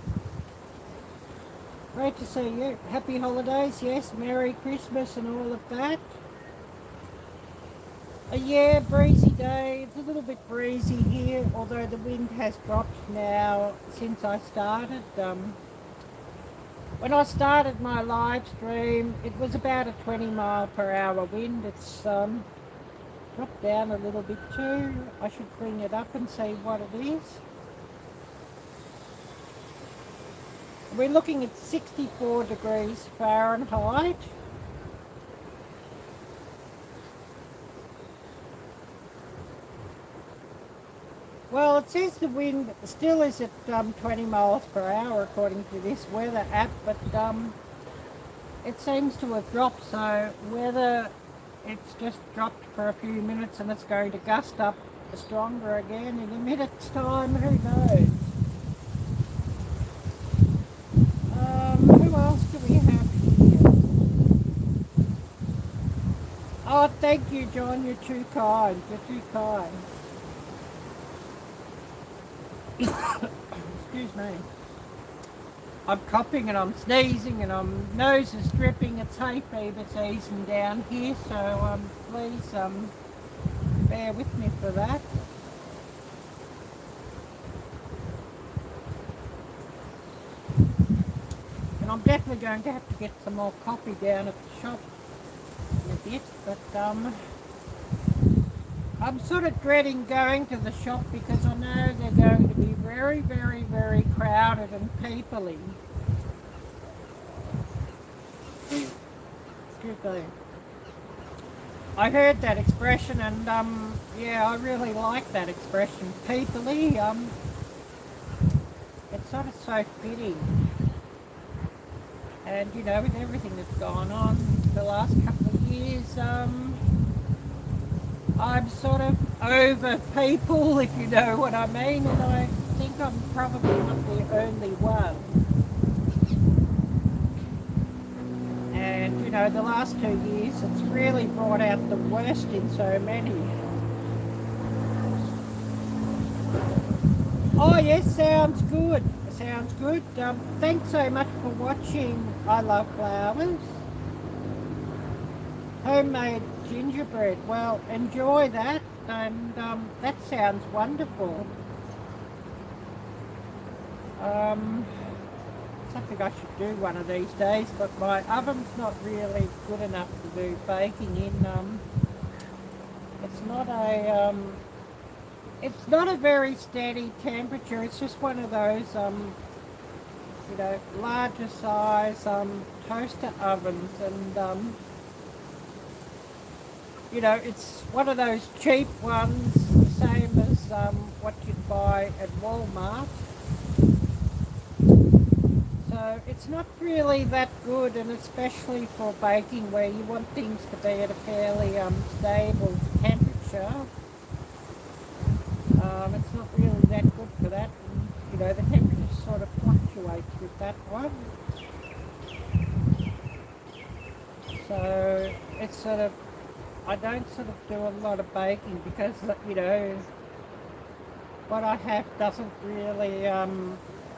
Great to see you. Happy holidays, yes, Merry Christmas and all of that. Yeah, breezy day. It's a little bit breezy here, although the wind has dropped now since I started. When I started my live stream, it was about a 20-mile-per-hour wind. It's dropped down a little bit too. I should bring it up and see what it is. We're looking at 64 degrees Fahrenheit. Well, it says the wind still is at 20 miles per hour according to this weather app, but it seems to have dropped, so whether it's just dropped for a few minutes and it's going to gust up stronger again in a minute's time, who knows? Who else do we have here? Oh, thank you, John, you're too kind, you're too kind. Excuse me. I'm coughing and I'm sneezing and my nose is dripping. It's hay fever season down here, so please bear with me for that. And I'm definitely going to have to get some more coffee down at the shop in a bit, but I'm sort of dreading going to the shop because I know they're going to be very, very, very crowded and peoply. Excuse me. I heard that expression and yeah, I really like that expression, peoply. It's sort of so fitting. And you know, with everything that's gone on the last couple of years, I'm sort of over people, if you know what I mean, and I think I'm probably not the only one. And you know, the last 2 years, it's really brought out the worst in so many. Oh yes, sounds good. Sounds good. Thanks so much for watching. I love flowers. Homemade gingerbread. Well, enjoy that, and that sounds wonderful. Something I should do one of these days, but my oven's not really good enough to do baking in. It's not a very steady temperature. It's just one of those you know, larger size toaster ovens, and you know, it's one of those cheap ones, the same as what you'd buy at Walmart. So it's not really that good, and especially for baking where you want things to be at a fairly stable temperature. It's not really that good for that. And, you know, the temperature sort of fluctuates with that one. So it's sort of, I don't sort of do a lot of baking because, you know, what I have doesn't really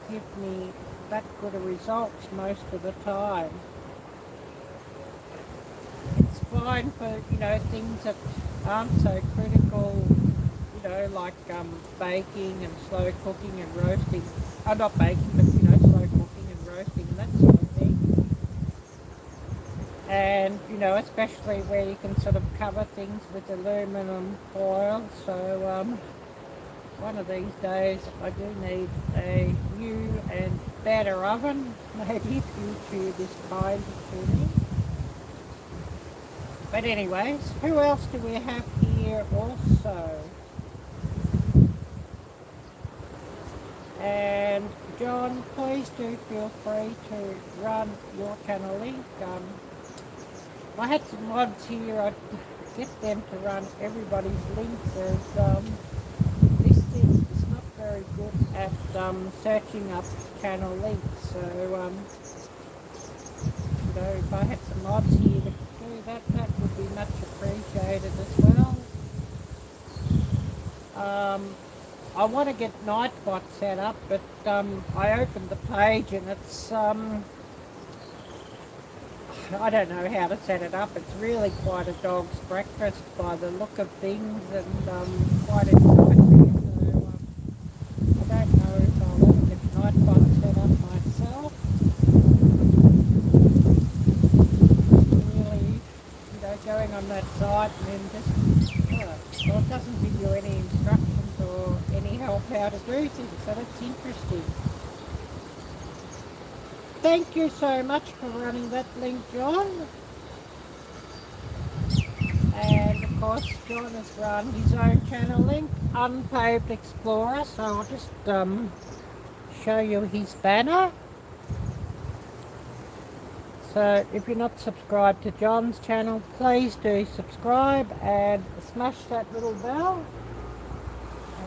give me that good of results most of the time. It's fine for, you know, things that aren't so critical, you know, like baking and slow cooking and roasting. Not baking, but, you know, slow cooking and roasting and that sort of thing. And, you know, especially where you can sort of cover things with aluminum foil. So one of these days I do need a new and better oven, maybe if YouTube is kind to me. But anyways, who else do we have here also? And John, please do feel free to run your channel link. I had some mods here, I'd get them to run everybody's links, as this thing is not very good at searching up channel links. So, you know, if I had some mods here to do that, that would be much appreciated as well. I want to get Nightbot set up, but I opened the page and it's, I don't know how to set it up. It's really quite a dog's breakfast by the look of things, and quite exciting. So I don't know if I'll ever get Nightbot set up myself. Really, you know, going on that site and then just, well, it doesn't give you any instructions or any help how to do things, so that's interesting. Thank you so much for running that link, John. And of course, John has run his own channel link, Unpaved Explorer, so I'll just show you his banner. So if you're not subscribed to John's channel, please do subscribe and smash that little bell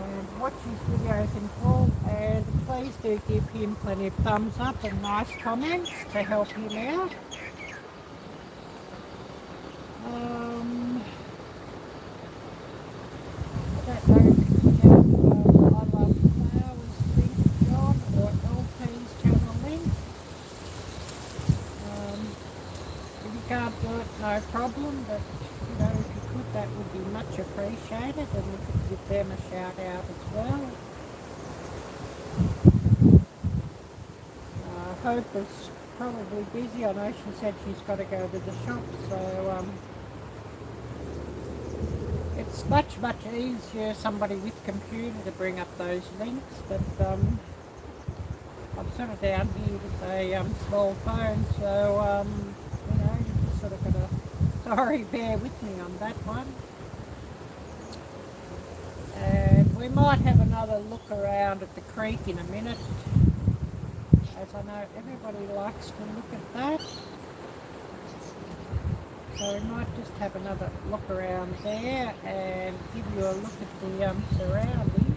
and watch his videos in full, and please do give him plenty of thumbs up and nice comments to help him out. I don't know if you have I Love Flowers link, John, or LP's channel link. If you can't do it, no problem, but you know, if you could, that would be much appreciated, and we could give them a shout out as well. Hope is probably busy. I know she said she's got to go to the shop, so it's much easier somebody with computer to bring up those links, but I'm sort of down here with a small phone, so you know, you just sort of got to, sorry, bear with me on that one. And we might have another look around at the creek in a minute, as I know everybody likes to look at that. So we might just have another look around there and give you a look at the surroundings.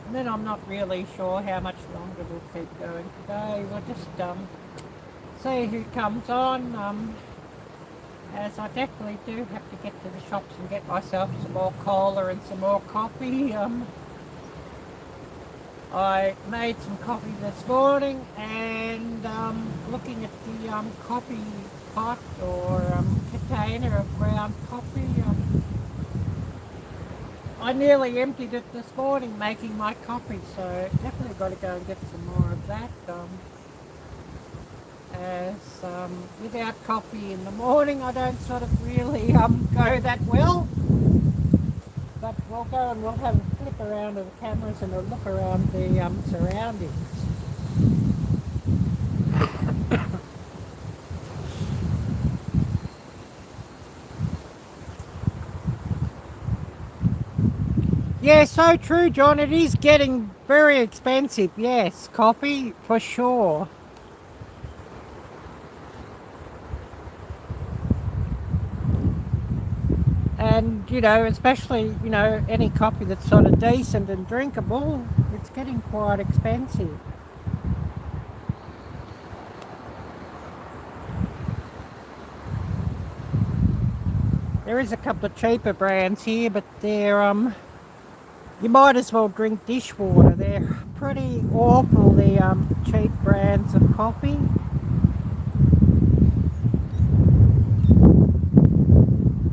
And then I'm not really sure how much longer we'll keep going today. We'll just see who comes on. As I definitely do have to get to the shops and get myself some more cola and some more coffee. I made some coffee this morning, and looking at the coffee pot or container of ground coffee, I nearly emptied it this morning making my coffee, so definitely got to go and get some more of that. As without coffee in the morning, I don't sort of really go that well. But we'll go and we'll have a flip around of the cameras and a look around the surroundings. Yeah, so true, John. It is getting very expensive. Yes, coffee for sure. And, you know, especially, you know, any coffee that's sort of decent and drinkable, it's getting quite expensive. There is a couple of cheaper brands here, but they're, you might as well drink dishwater. They're pretty awful, the cheap brands of coffee.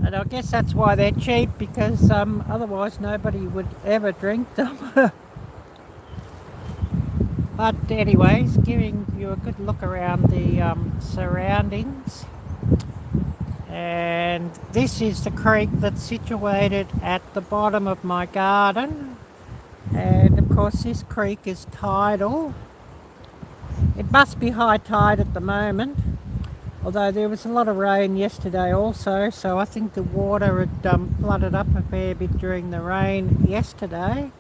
And I guess that's why they're cheap, because otherwise nobody would ever drink them. But anyways, giving you a good look around the surroundings. And this is the creek that's situated at the bottom of my garden. And of course this creek is tidal. It must be high tide at the moment. Although there was a lot of rain yesterday also, so I think the water had flooded up a fair bit during the rain yesterday.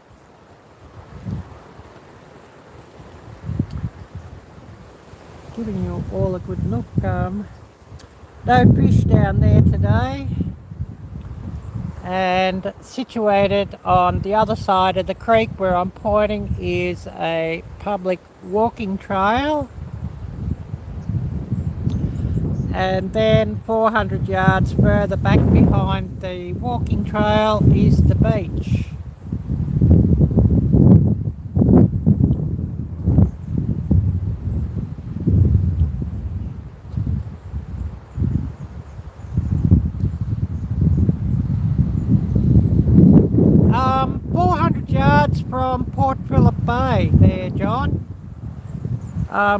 Giving you all a good look. No fish down there today. And situated on the other side of the creek where I'm pointing is a public walking trail. And then 400 yards further back behind the walking trail is the beach. Um, 400 yards from Port Phillip Bay there, John.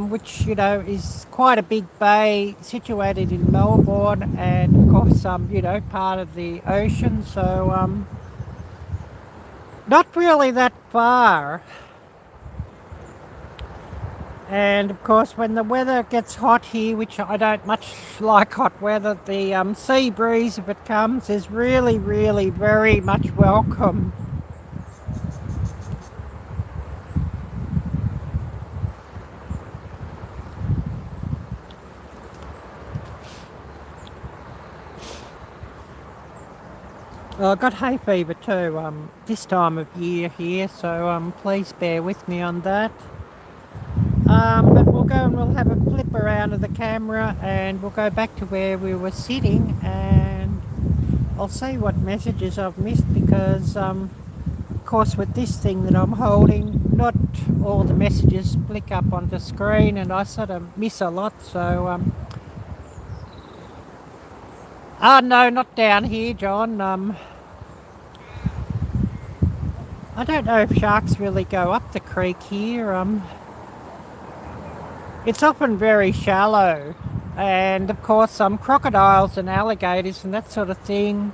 Which, you know, is quite a big bay situated in Melbourne, and of course, you know, part of the ocean, so not really that far. And of course, when the weather gets hot here, which I don't much like hot weather, the sea breeze, if it comes, is really, really very much welcome. Well, I got hay fever too this time of year here, so please bear with me on that. But we'll go and we'll have a flip around of the camera and we'll go back to where we were sitting, and I'll see what messages I've missed because of course with this thing that I'm holding, not all the messages flick up on the screen and I sort of miss a lot, so oh no, not down here, John. I don't know if sharks really go up the creek here. It's often very shallow, and of course some crocodiles and alligators and that sort of thing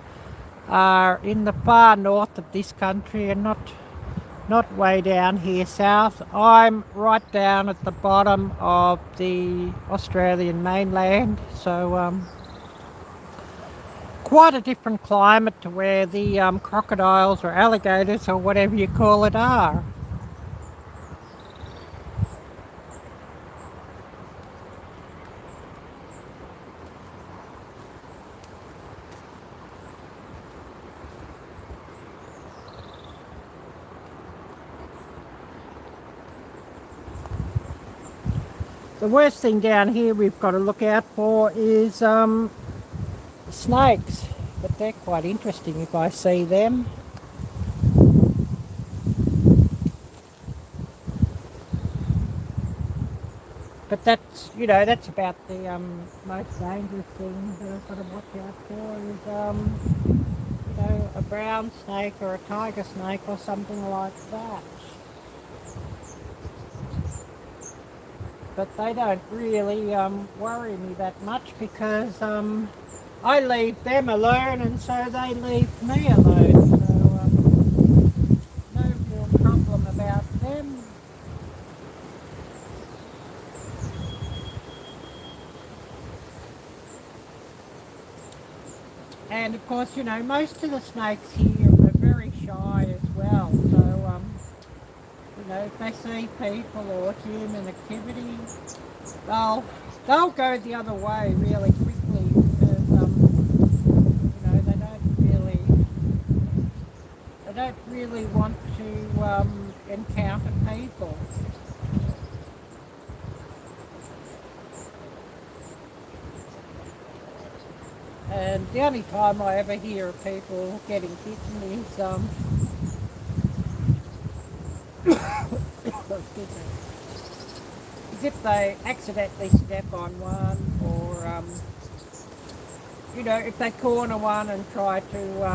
are in the far north of this country and not way down here south. I'm right down at the bottom of the Australian mainland, so quite a different climate to where the crocodiles or alligators or whatever you call it are. The worst thing down here we've got to look out for is snakes, but they're quite interesting if I see them. But that's, you know, that's about the most dangerous thing that I've got to watch out for is, you know, a brown snake or a tiger snake or something like that. But they don't really worry me that much because I leave them alone and so they leave me alone. So no real problem about them. And of course, you know, most of the snakes here are very shy as well. So, you know, if they see people or human activity, they'll go the other way really quickly because, you know, they don't really want to encounter people. And the only time I ever hear of people getting bitten is if they accidentally step on one, or you know, if they corner one and try to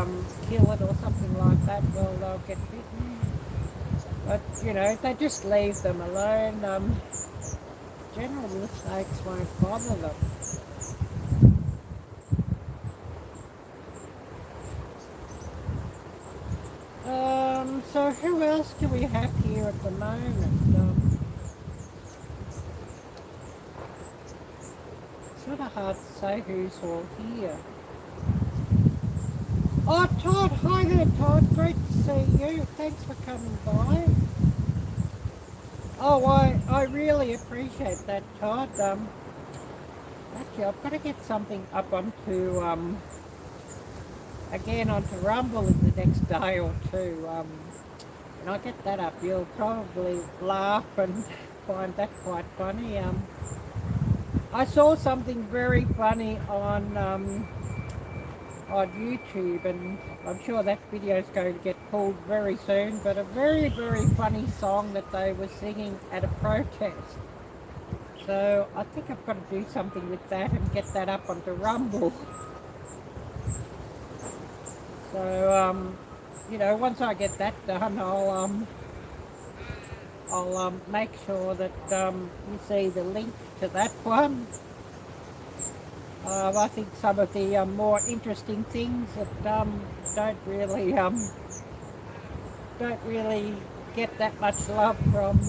kill it or something like that, well, they'll get bitten. But you know, if they just leave them alone, generally the snakes won't bother them. So who else do we have here at the moment? Sort of hard to say who's all here. Oh, Todd, hi there, Todd. Great to see you. Thanks for coming by. Oh, I really appreciate that, Todd. Actually, I've got to get something up onto again onto Rumble in the next day or two. When I get that up, you'll probably laugh and find that quite funny. I saw something very funny on YouTube, and I'm sure that video is going to get pulled very soon, but a very, very funny song that they were singing at a protest. So I think I've got to do something with that and get that up onto Rumble. So, you know, once I get that done, I'll make sure that you see the link to that one. I think some of the more interesting things that don't really get that much love from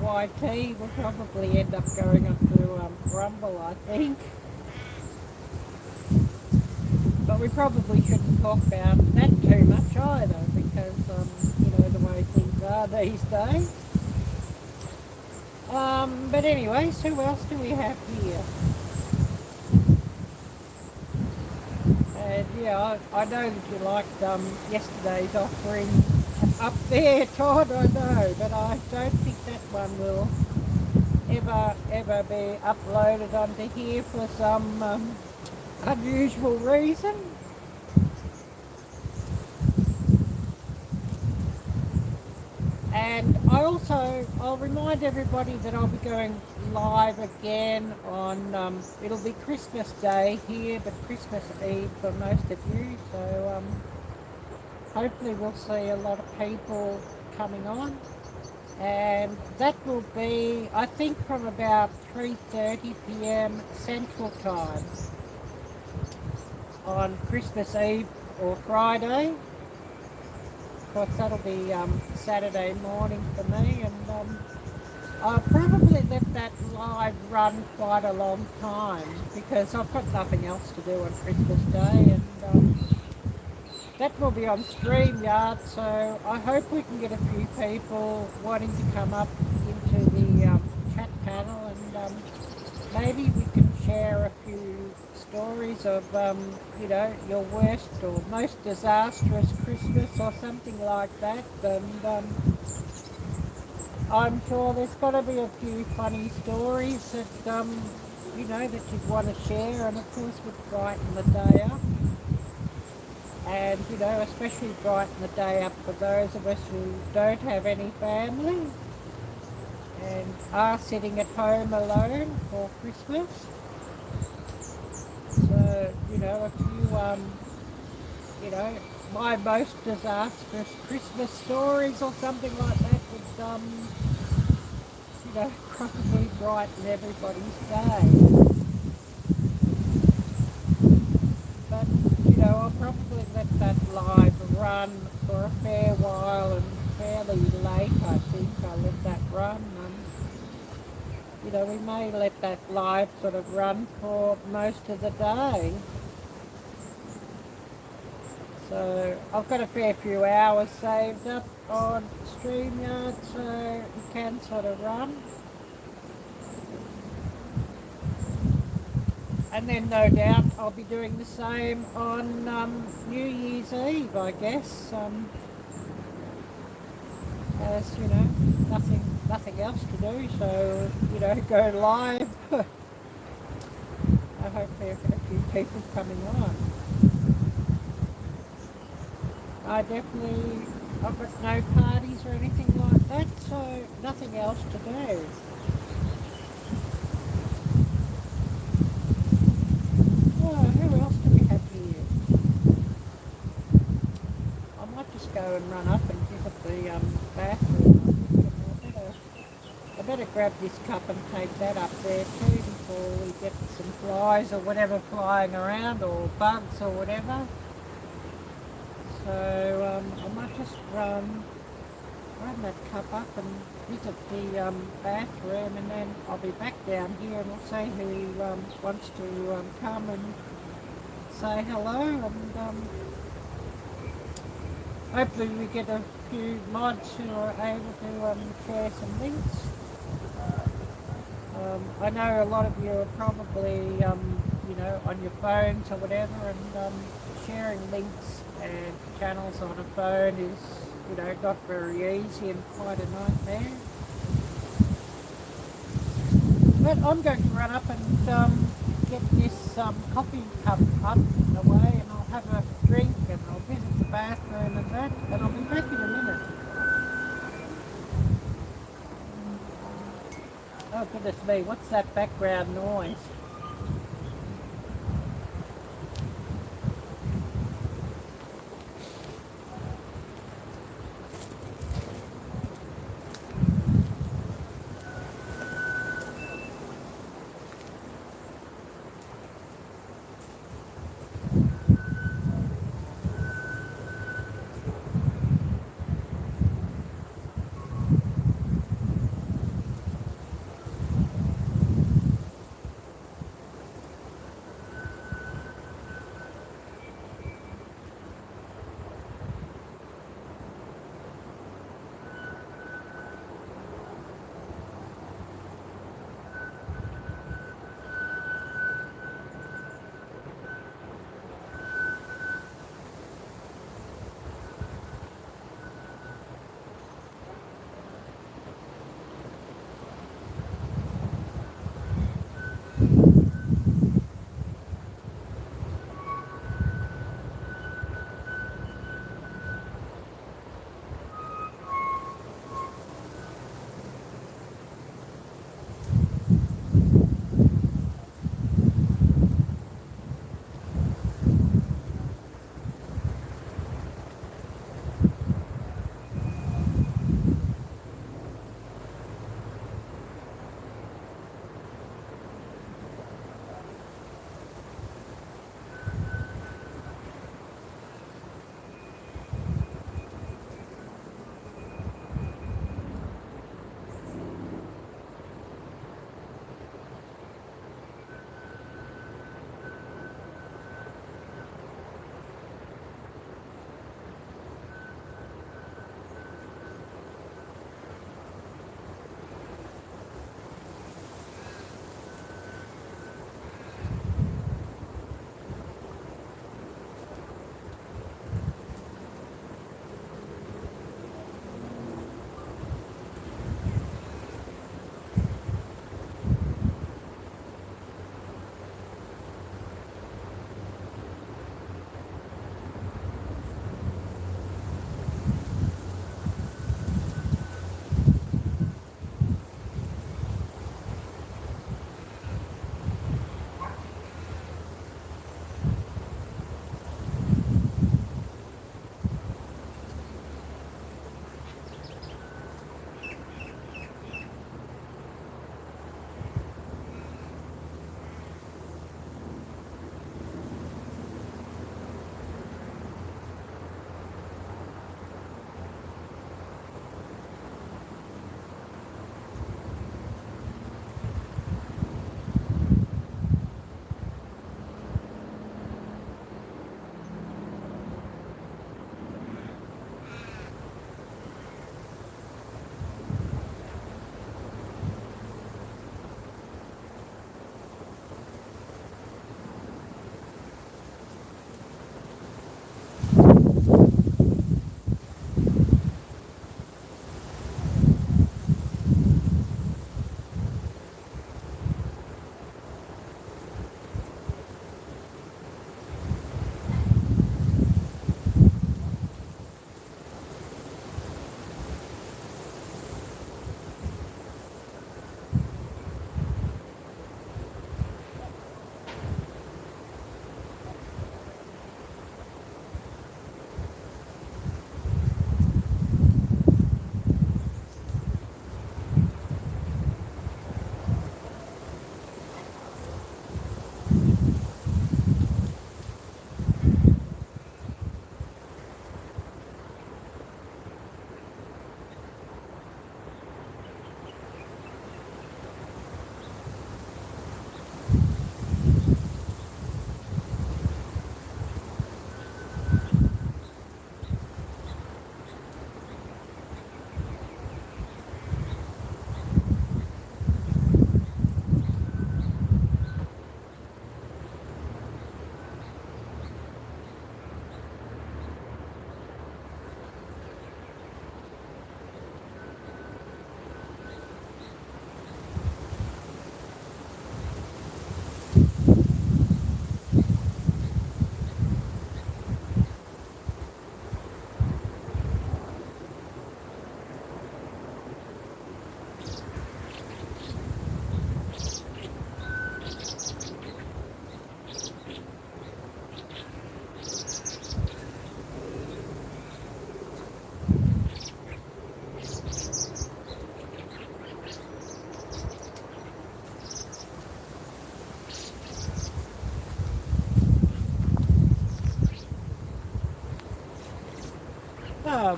YT. We'll probably end up going up to Rumble, I think. But we probably shouldn't talk about that too much either, because, the way things are these days. But anyways, who else do we have here? And yeah, I know that you liked yesterday's offering up there, Todd, I know, but I don't think that one will ever be uploaded onto here for some unusual reason. And I'll remind everybody that I'll be going live again on, it'll be Christmas Day here, but Christmas Eve for most of you. So hopefully we'll see a lot of people coming on. And that will be, I think, from about 3:30 p.m. Central Time on Christmas Eve or Friday. Of course, that'll be Saturday morning for me, and I'll probably let that live run quite a long time because I've got nothing else to do on Christmas Day, and that will be on StreamYard, so I hope we can get a few people wanting to come up into the chat panel, and maybe we can share a few stories of, your worst or most disastrous Christmas or something like that. And I'm sure there's got to be a few funny stories that, that you'd want to share, and of course would brighten the day up. And, especially brighten the day up for those of us who don't have any family and are sitting at home alone for Christmas. So, if you, my most disastrous Christmas stories or something like that would, probably brighten everybody's day. But, I'll probably let that live run for a fair while, and fairly late, I think I'll let that run. We may let that live sort of run for most of the day. So I've got a fair few hours saved up on StreamYard, so it can sort of run. And then no doubt I'll be doing the same on New Year's Eve, I guess. As nothing else to do, so go live. I hope there are a few people coming on. I've got no parties or anything like that, so nothing else to do. Oh, who else do we have here? I might just go and run up and visit the bathroom. I better grab this cup and take that up there too before we get some flies or whatever flying around, or bugs or whatever. So I might just run that cup up and visit the bathroom, and then I'll be back down here and we'll see who wants to come and say hello, and hopefully we get a few mods who are able to share some links. I know a lot of you are probably, on your phones or whatever, and sharing links and channels on a phone is, not very easy and quite a nightmare. But I'm going to run up and get this coffee cup up and away, and I'll have a drink, and I'll visit the bathroom and that, and I'll be back in a minute. Oh goodness me, what's that background noise?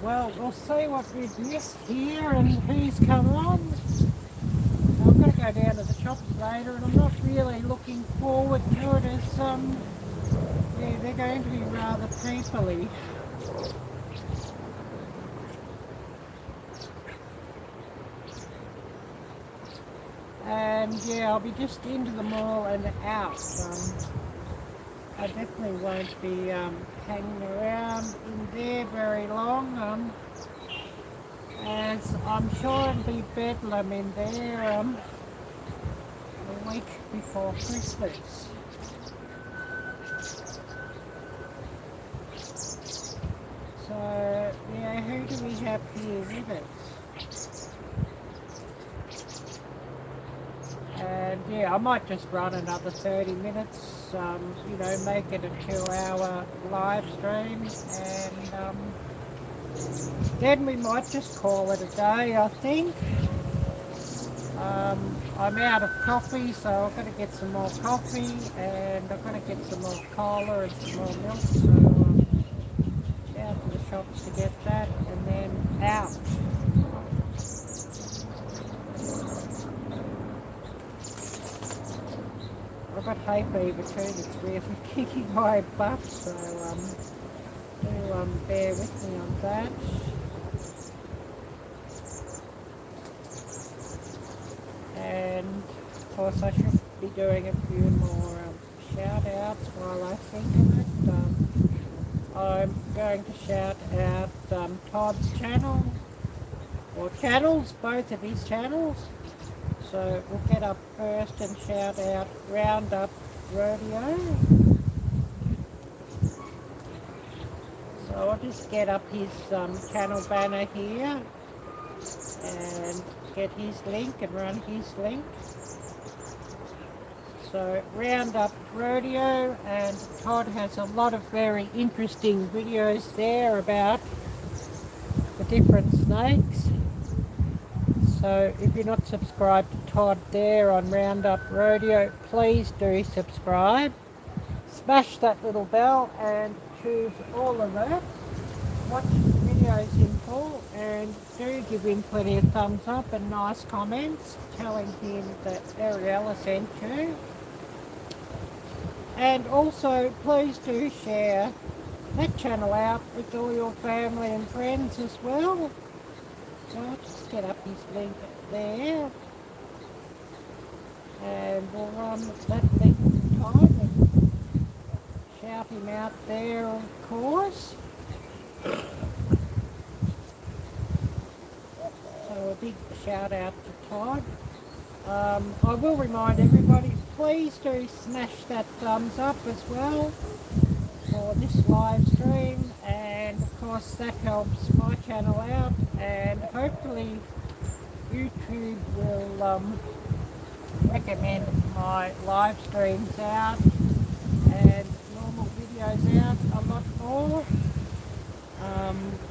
Well, we'll see what we've missed here and who's come on. I'm going to go down to the shops later, and I'm not really looking forward to it as, yeah, they're going to be rather peoply. And yeah, I'll be just into the mall and out. I definitely won't be hanging around in there very long, as I'm sure it'll be bedlam in there a week before Christmas. So yeah, who do we have here with us? And yeah, I might just run another 30 minutes, you know, make it a 2-hour live stream, and then we might just call it a day, I think. I'm out of coffee, so I've got to get some more coffee, and I've got to get some more cola and some more milk, so down to the shops to get that, and then out. I've got hay fever too, that's really kicking my butt, so do bear with me on that. And of course I should be doing a few more shout outs while I think of it. I'm going to shout out Todd's channel, or channels, both of his channels. So we'll get up first and shout out Roundup Rodeo. So I'll just get up his channel banner here and get his link and run his link. So Roundup Rodeo, and Todd has a lot of very interesting videos there about the different snakes. So if you're not subscribed to Todd there on Roundup Rodeo, please do subscribe. Smash that little bell and choose all of that. Watch videos in full, and do give him plenty of thumbs up and nice comments telling him that Arielle sent you. And also please do share that channel out with all your family and friends as well. So I'll just get up his link there, and we'll run that link to Todd and shout him out there, of course. So a big shout out to Todd. I will remind everybody, please do smash that thumbs up as well for this live stream, and of course that helps my channel out, and hopefully YouTube will recommend my live streams out and normal videos out a lot more.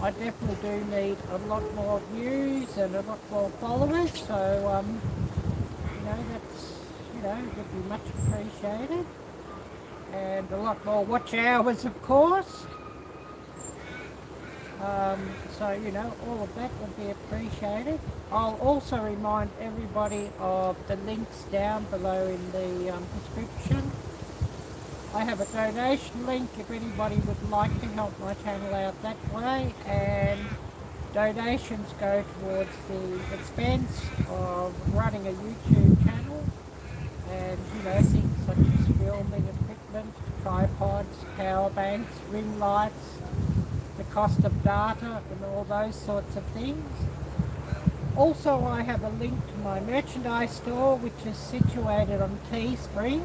I definitely do need a lot more views and a lot more followers, so you know, that's, you know, would be much appreciated, and a lot more watch hours, of course. So, you know, all of that would be appreciated. I'll also remind everybody of the links down below in the description. I have a donation link if anybody would like to help my channel out that way, and donations go towards the expense of running a YouTube channel, and, you know, things such as filming equipment, tripods, power banks, ring lights, the cost of data and all those sorts of things. Also, I have a link to my merchandise store, which is situated on Teespring.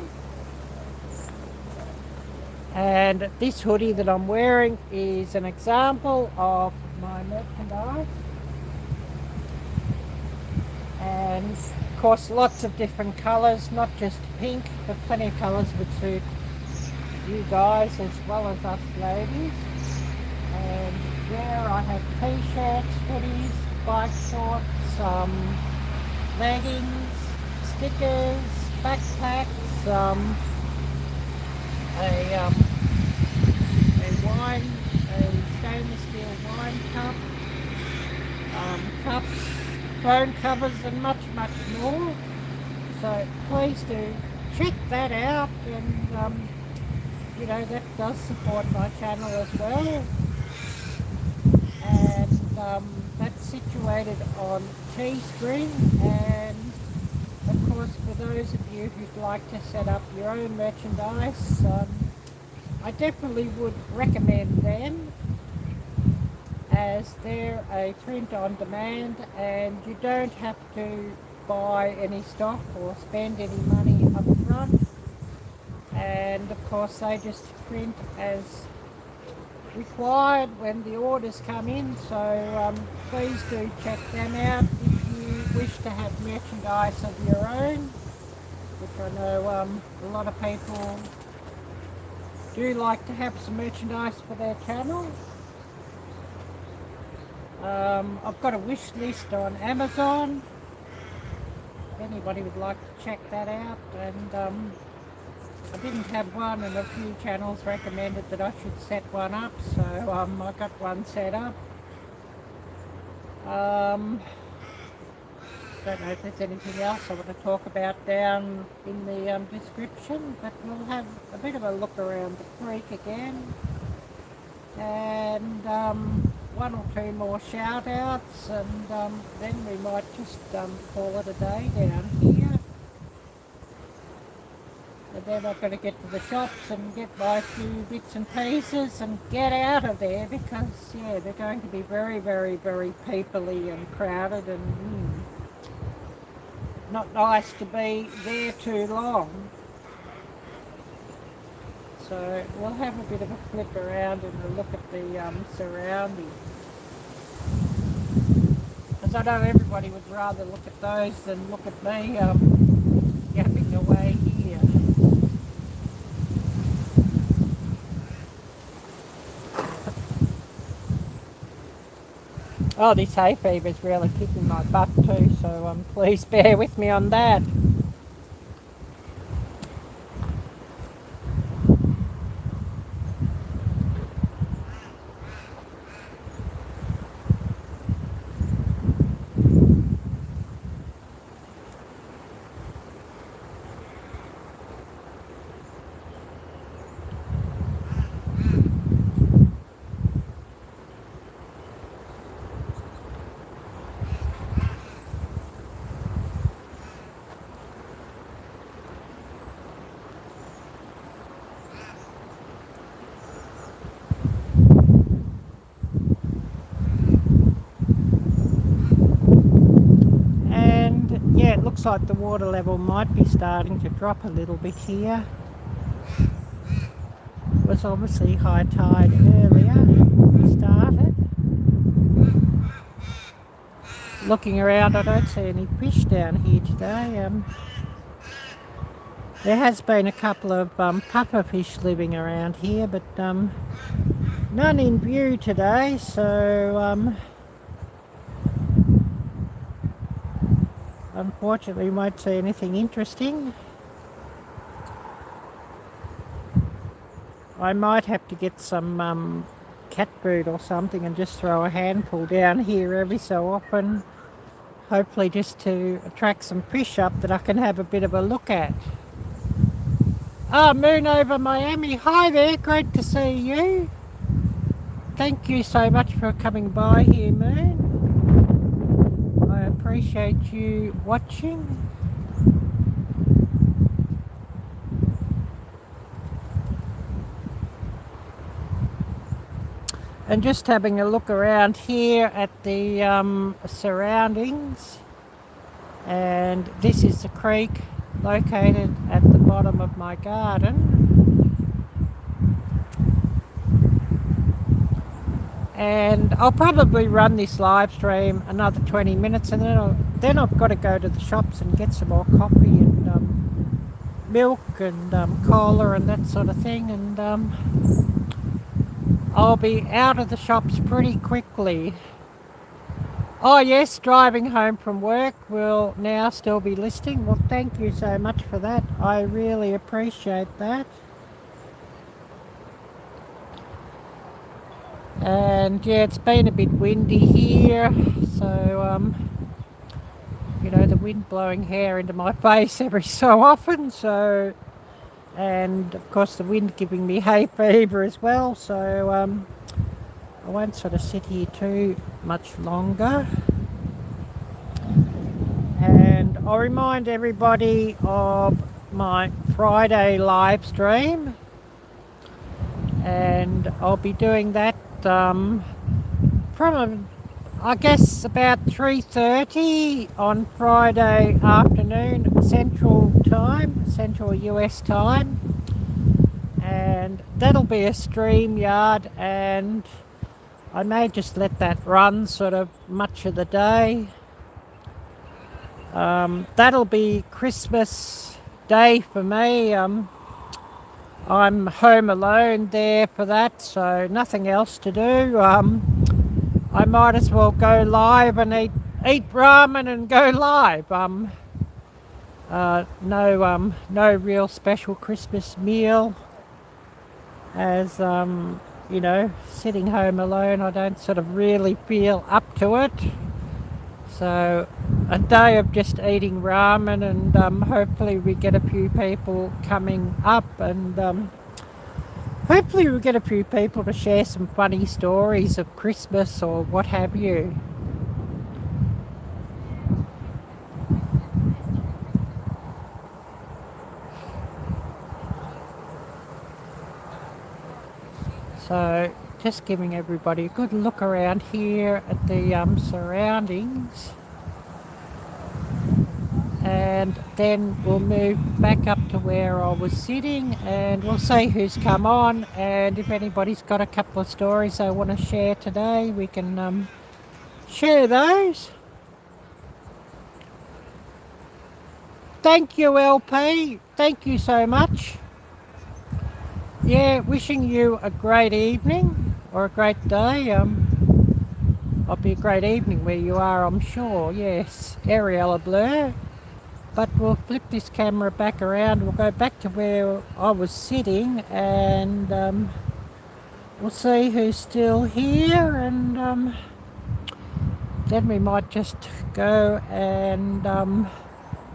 And this hoodie that I'm wearing is an example of my merchandise. And of course, lots of different colours, not just pink, but plenty of colours would suit you guys as well as us ladies. And there I have t-shirts, hoodies, bike shorts, leggings, stickers, backpacks, a wine a stainless steel wine cup, cups, phone covers and much more. So please do check that out, and that does support my channel as well. And that's situated on Teespring, and of course for those of you who'd like to set up your own merchandise, I definitely would recommend them, as they're a print on demand and you don't have to buy any stock or spend any money up front, and of course they just print as required when the orders come in. So please do check them out if you wish to have merchandise of your own, which I know a lot of people do like to have some merchandise for their channel. I've got a wish list on Amazon if anybody would like to check that out, and I didn't have one, and a few channels recommended that I should set one up, so I got one set up. Don't know if there's anything else I want to talk about down in the description, but we'll have a bit of a look around the creek again, and one or two more shout outs, and then we might just call it a day down here. And then I've got to get to the shops and get my few bits and pieces and get out of there, because yeah, they're going to be very peoply and crowded, and not nice to be there too long. So we'll have a bit of a flip around and a look at the surroundings, because I know everybody would rather look at those than look at me yapping away here. Oh, this hay fever's really kicking my butt too, so please bear with me on that. Yeah, it looks like the water level might be starting to drop a little bit here. It was obviously high tide earlier when we started. Looking around, I don't see any fish down here today. There has been a couple of puffer fish living around here, but none in view today, so unfortunately we won't see anything interesting. I might have to get some cat food or something and just throw a handful down here every so often, hopefully just to attract some fish up that I can have a bit of a look at. Ah, Moon over Miami, hi there, great to see you. Thank you so much for coming by here, Moon. I appreciate you watching. And just having a look around here at the surroundings, and this is the creek located at the bottom of my garden. And I'll probably run this live stream another 20 minutes, and then I've got to go to the shops and get some more coffee and milk and cola and that sort of thing, and I'll be out of the shops pretty quickly. Oh yes, driving home from work will now still be listing. Well, thank you so much for that. I really appreciate that. And yeah, it's been a bit windy here, so you know, the wind blowing hair into my face every so often, so, and of course the wind giving me hay fever as well, so I won't sort of sit here too much longer. And I'll remind everybody of my Friday live stream, and I'll be doing that from I guess about 3:30 on Friday afternoon Central Time, Central US Time, and that'll be a StreamYard, and I may just let that run sort of much of the day. That'll be Christmas Day for me. I'm home alone there for that, so nothing else to do. I might as well go live and eat ramen and go live. No real special Christmas meal, as you know, sitting home alone, I don't sort of really feel up to it. So a day of just eating ramen, and hopefully we get a few people coming up, and hopefully we get a few people to share some funny stories of Christmas or what have you. So just giving everybody a good look around here at the surroundings, and then we'll move back up to where I was sitting, and we'll see who's come on, and if anybody's got a couple of stories they want to share today, we can share those. Thank you, LP. Thank you so much. Yeah, wishing you a great evening or a great day. It'll be a great evening where you are, I'm sure. Yes, Arielle-Viking. But we'll flip this camera back around. We'll go back to where I was sitting, and we'll see who's still here, and then we might just go and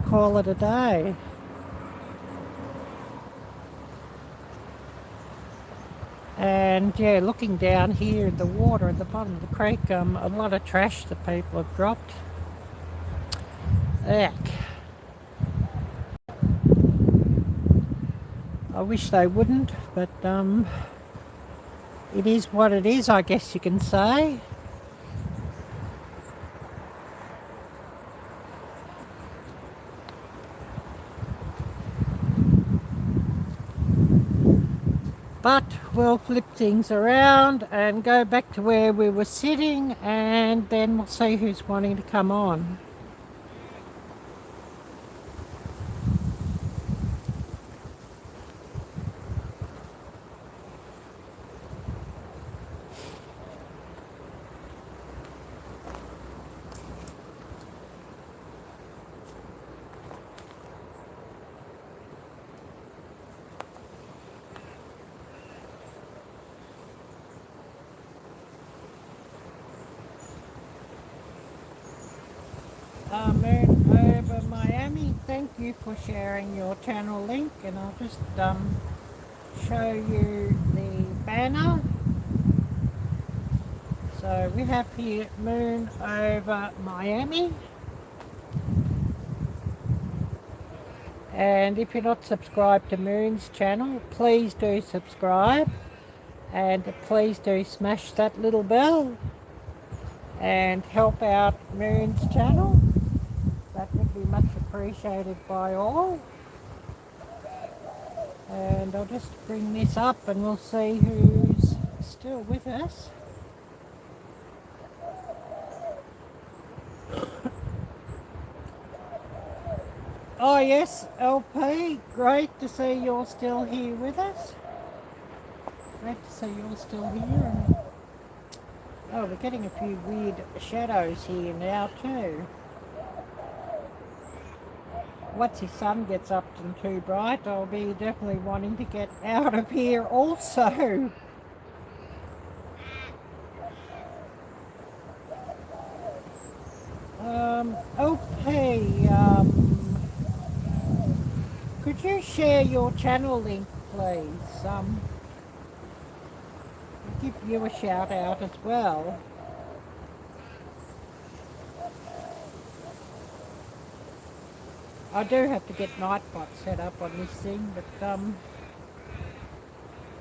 call it a day. And yeah, looking down here at the water at the bottom of the creek, a lot of trash that people have dropped. Eck. I wish they wouldn't, but it is what it is, I guess you can say. But we'll flip things around and go back to where we were sitting, and then we'll see who's wanting to come on. Moon over Miami, thank you for sharing your channel link, and I'll just show you the banner. So we have here Moon over Miami, and if you're not subscribed to Moon's channel, please do subscribe, and please do smash that little bell and help out Moon's channel. That would be much appreciated by all. And I'll just bring this up and we'll see who's still with us. Oh yes, LP, great to see you're still here with us. Great to see you're still here. And oh, we're getting a few weird shadows here now too. Once the sun gets up and too bright, I'll be definitely wanting to get out of here also. Okay, could you share your channel link, please? Give you a shout out as well. I do have to get Nightbot set up on this thing, but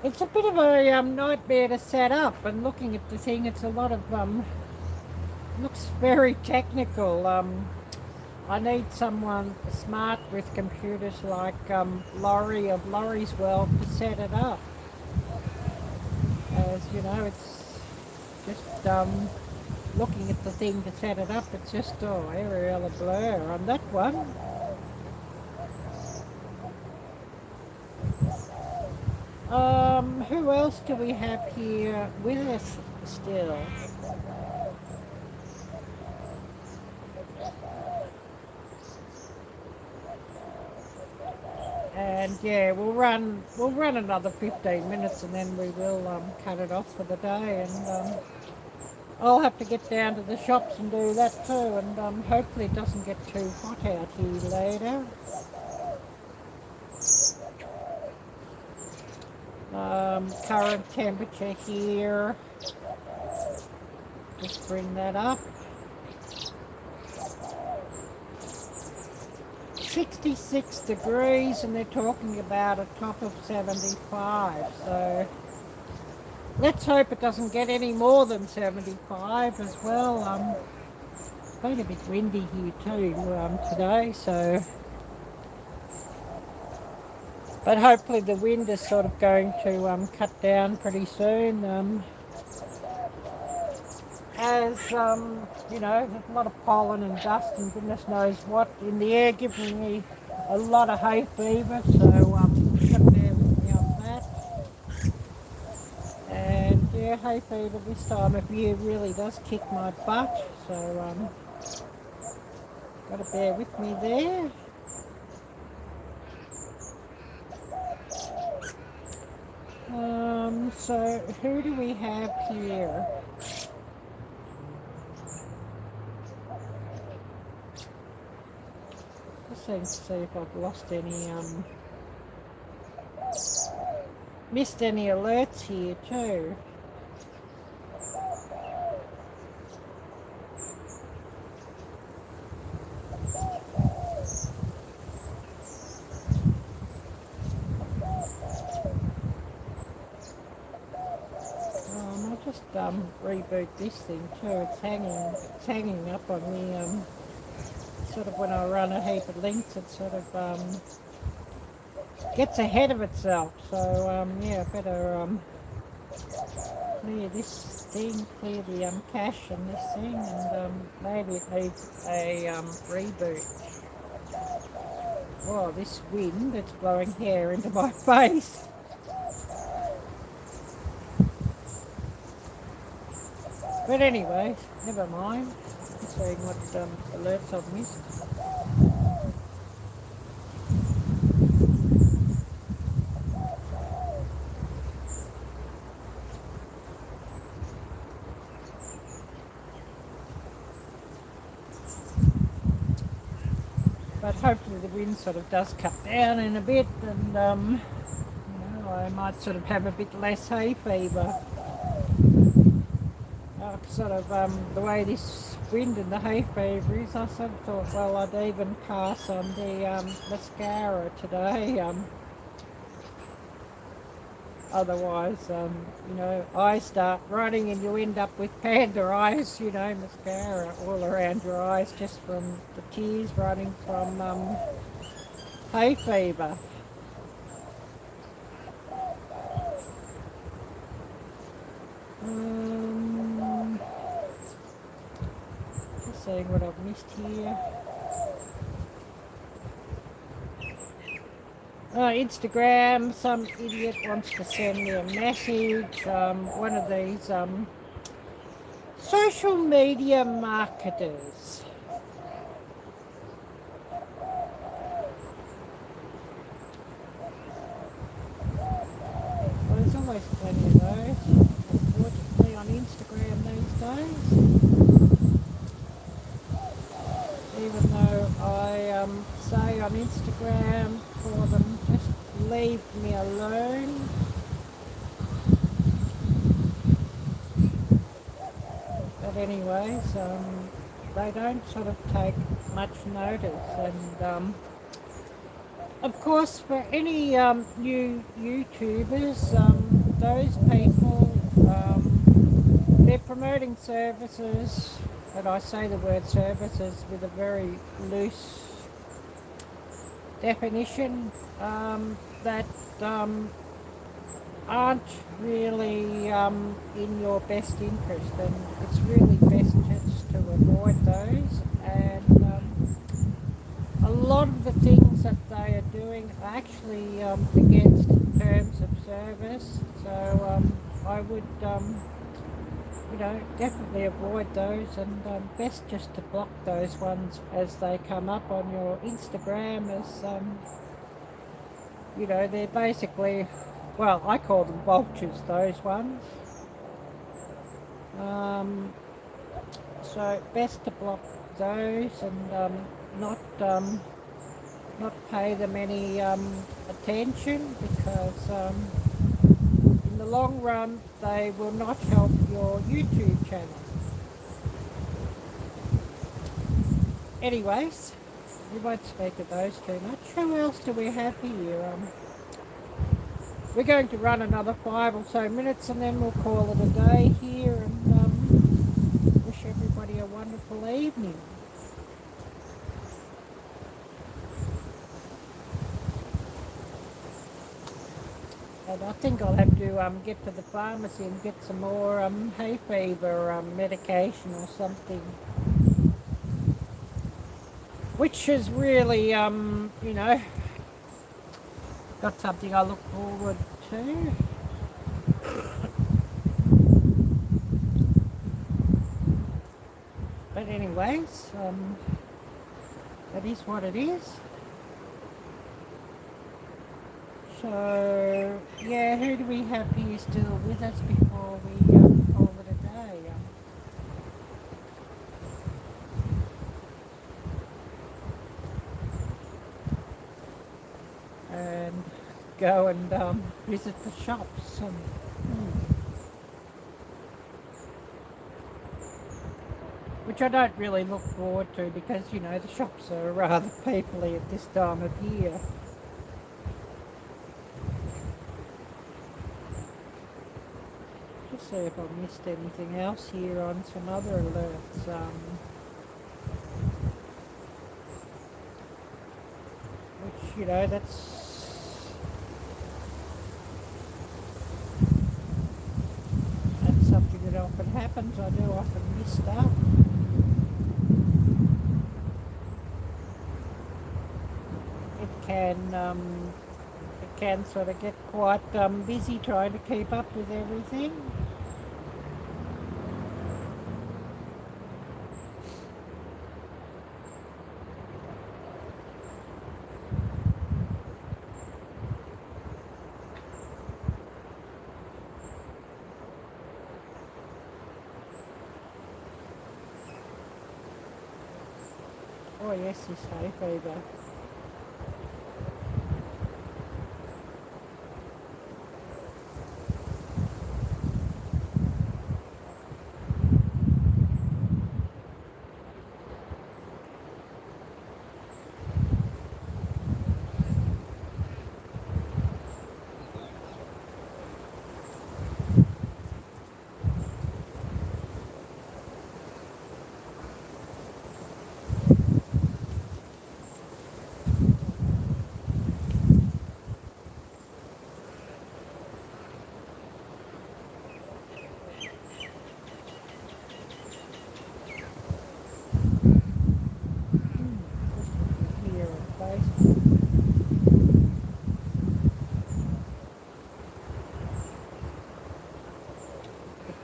it's a bit of a nightmare to set up. And looking at the thing, it's a lot of looks very technical. I need someone smart with computers like Laurie of Laurie's World to set it up. As you know, it's just looking at the thing to set it up. It's just Arielle a blur on that one. Who else do we have here with us still? And yeah, we'll run another 15 minutes and then we will cut it off for the day. And I'll have to get down to the shops and do that too. And hopefully it doesn't get too hot out here later. Current temperature here, just bring that up, 66 degrees, and they're talking about a top of 75, so let's hope it doesn't get any more than 75 as well. It's been a bit windy here too today, so but hopefully the wind is sort of going to cut down pretty soon. As you know, there's a lot of pollen and dust and goodness knows what in the air, giving me a lot of hay fever, so just got to bear with me on that. And yeah, hay fever this time of year really does kick my butt, so got to bear with me there. So who do we have here? Just to see if I've lost any, missed any alerts here too. Reboot this thing too. It's hanging up on me. Sort of when I run a heap of links, it sort of gets ahead of itself. So yeah, better clear this thing, clear the cache on this thing, and maybe it needs a reboot. Oh, this wind, it's blowing hair into my face. But anyway, never mind. Just seeing what alerts I've missed. But hopefully the wind sort of does cut down in a bit, and you know, I might sort of have a bit less hay fever. Sort of the way this wind and the hay fever is, I sort of thought, well, I'd even pass on the mascara today. Otherwise, you know, eyes start running and you end up with panda eyes, you know, mascara all around your eyes just from the tears running from hay fever. Just seeing what I've missed here. Instagram, some idiot wants to send me a message. One of these social media marketers. Well, there's always plenty of those, unfortunately, on Instagram these days. even though I say on Instagram for them, just leave me alone. But anyways, they don't sort of take much notice. And of course, for any new YouTubers, those people, they're promoting services, and I say the word services with a very loose definition, that aren't really in your best interest, and it's really best just to avoid those. And a lot of the things that they are doing are actually against terms of service, so I would definitely avoid those, and best just to block those ones as they come up on your Instagram, as they're basically, well, I call them vultures, those ones. So best to block those, and not pay them any attention, because in the long run they will not help your YouTube channel. Anyways, we won't speak of those too much. Who else do we have here? We're going to run another 5 or so minutes, and then we'll call it a day here, and wish everybody a wonderful evening. And I think I'll have to get to the pharmacy and get some more hay fever medication or something, which is really, got something I look forward to. But anyways, that is what it is. So, yeah, who do we have here still with us before we call it a day? And go and visit the shops. Which I don't really look forward to, because, the shops are rather peoply at this time of year. See if I missed anything else here on some other alerts. Which, that's something that often happens. I do often miss stuff. It can sort of get quite busy trying to keep up with everything. Oh yes, this hay fever.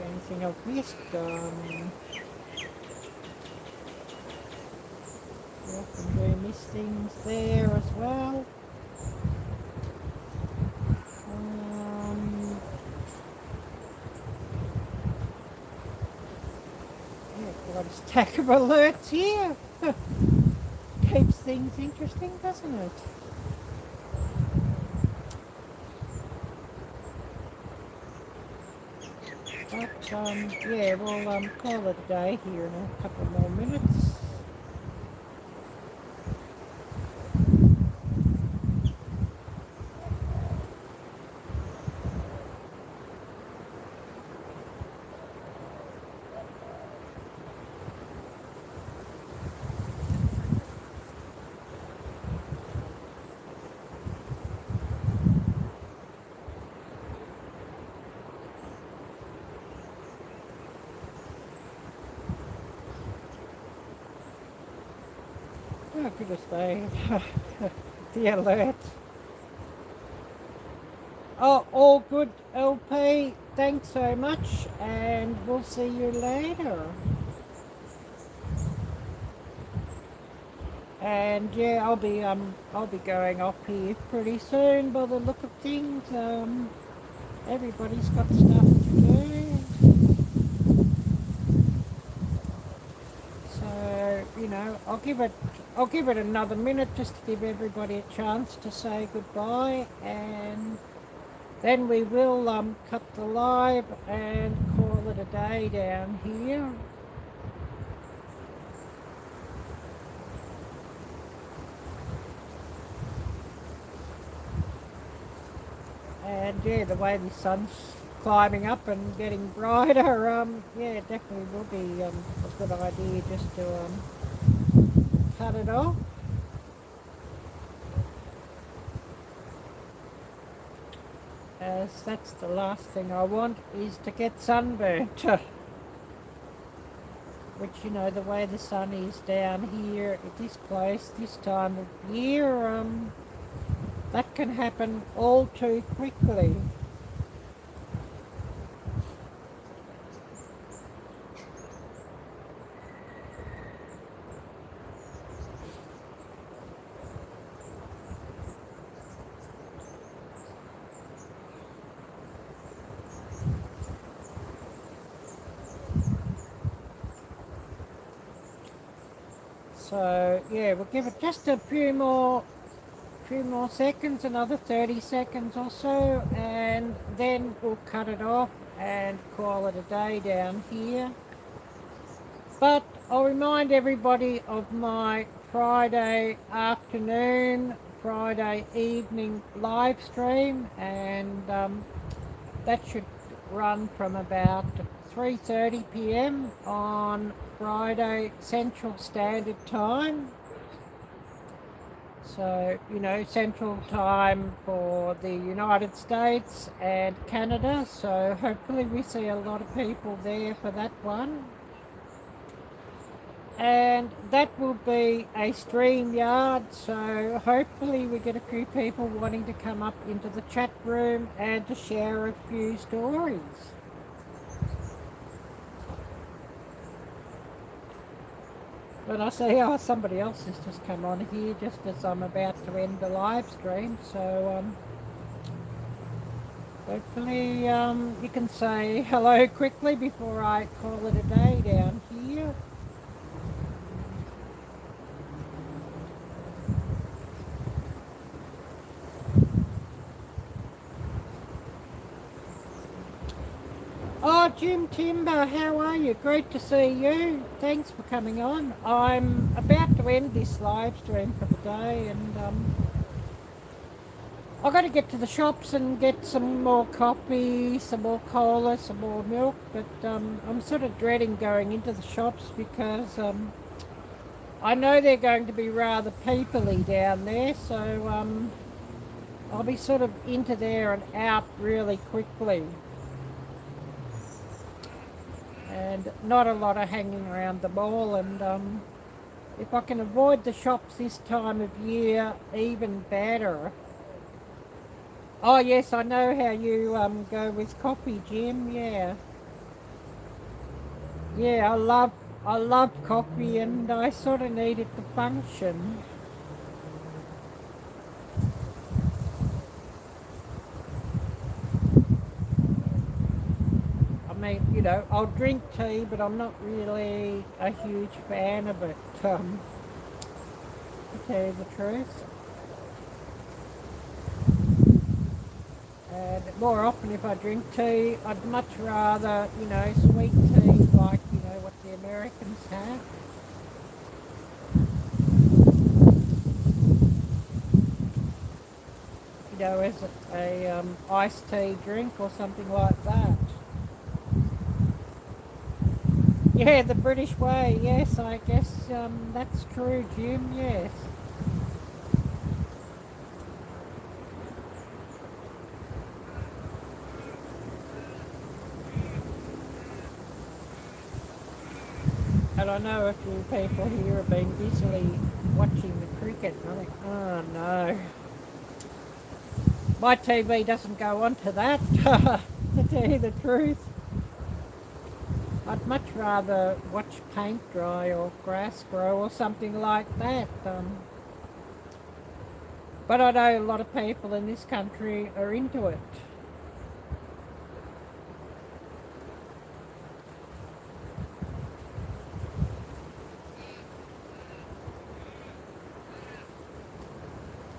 Anything I've missed? We often do miss things there as well. Yeah, quite a stack of alerts here. keeps things interesting, doesn't it? But yeah, we'll call it a day here in a couple more minutes. Oh, goodness me. The alert. Oh, all good, LP. Thanks so much, and we'll see you later. And yeah, I'll be going off here pretty soon by the look of things. Everybody's got stuff to do. So, I'll give it another minute just to give everybody a chance to say goodbye, and then we will cut the live and call it a day down here. And yeah, the way the sun's climbing up and getting brighter, yeah, it definitely will be a good idea just to cut it off. As that's the last thing I want is to get sunburnt. Which, the way the sun is down here at this place, this time of year, that can happen all too quickly. So yeah, we'll give it just a few more seconds, another 30 seconds or so, and then we'll cut it off and call it a day down here. But I'll remind everybody of my Friday afternoon, Friday evening live stream, and that should run from about 3:30 p.m. on Friday Central Standard Time. So, Central Time for the United States and Canada. So hopefully we see a lot of people there for that one. And that will be a StreamYard, so hopefully we get a few people wanting to come up into the chat room and to share a few stories. But I see, somebody else has just come on here just as I'm about to end the live stream, so hopefully you can say hello quickly before I call it a day down here. Oh, Jim Timber, how are you? Great to see you. Thanks for coming on. I'm about to end this live stream for the day, and I've got to get to the shops and get some more coffee, some more cola, some more milk, but I'm sort of dreading going into the shops because I know they're going to be rather peoply down there, so I'll be sort of into there and out really quickly. And not a lot of hanging around the mall, and if I can avoid the shops this time of year, even better. Oh yes, I know how you go with coffee, Jim. Yeah, I love coffee, and I sort of need it to function. I mean, I'll drink tea, but I'm not really a huge fan of it. to tell you the truth. And more often if I drink tea, I'd much rather, sweet tea like, what the Americans have. As a iced tea drink or something like that. Yeah, the British way, yes, I guess that's true, Jim, yes. And I know a few people here have been busily watching the cricket, and I think, oh no. My TV doesn't go on to that, to tell you the truth. I'd much rather watch paint dry or grass grow or something like that. But I know a lot of people in this country are into it.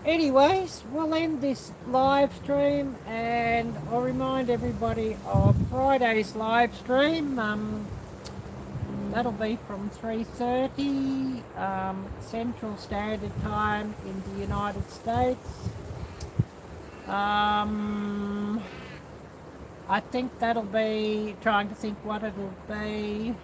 Anyways, we'll end this live stream, and I'll remind everybody of Friday's live stream. That'll be from 3:30 Central Standard Time in the United States. I think that'll be, trying to think what it'll be.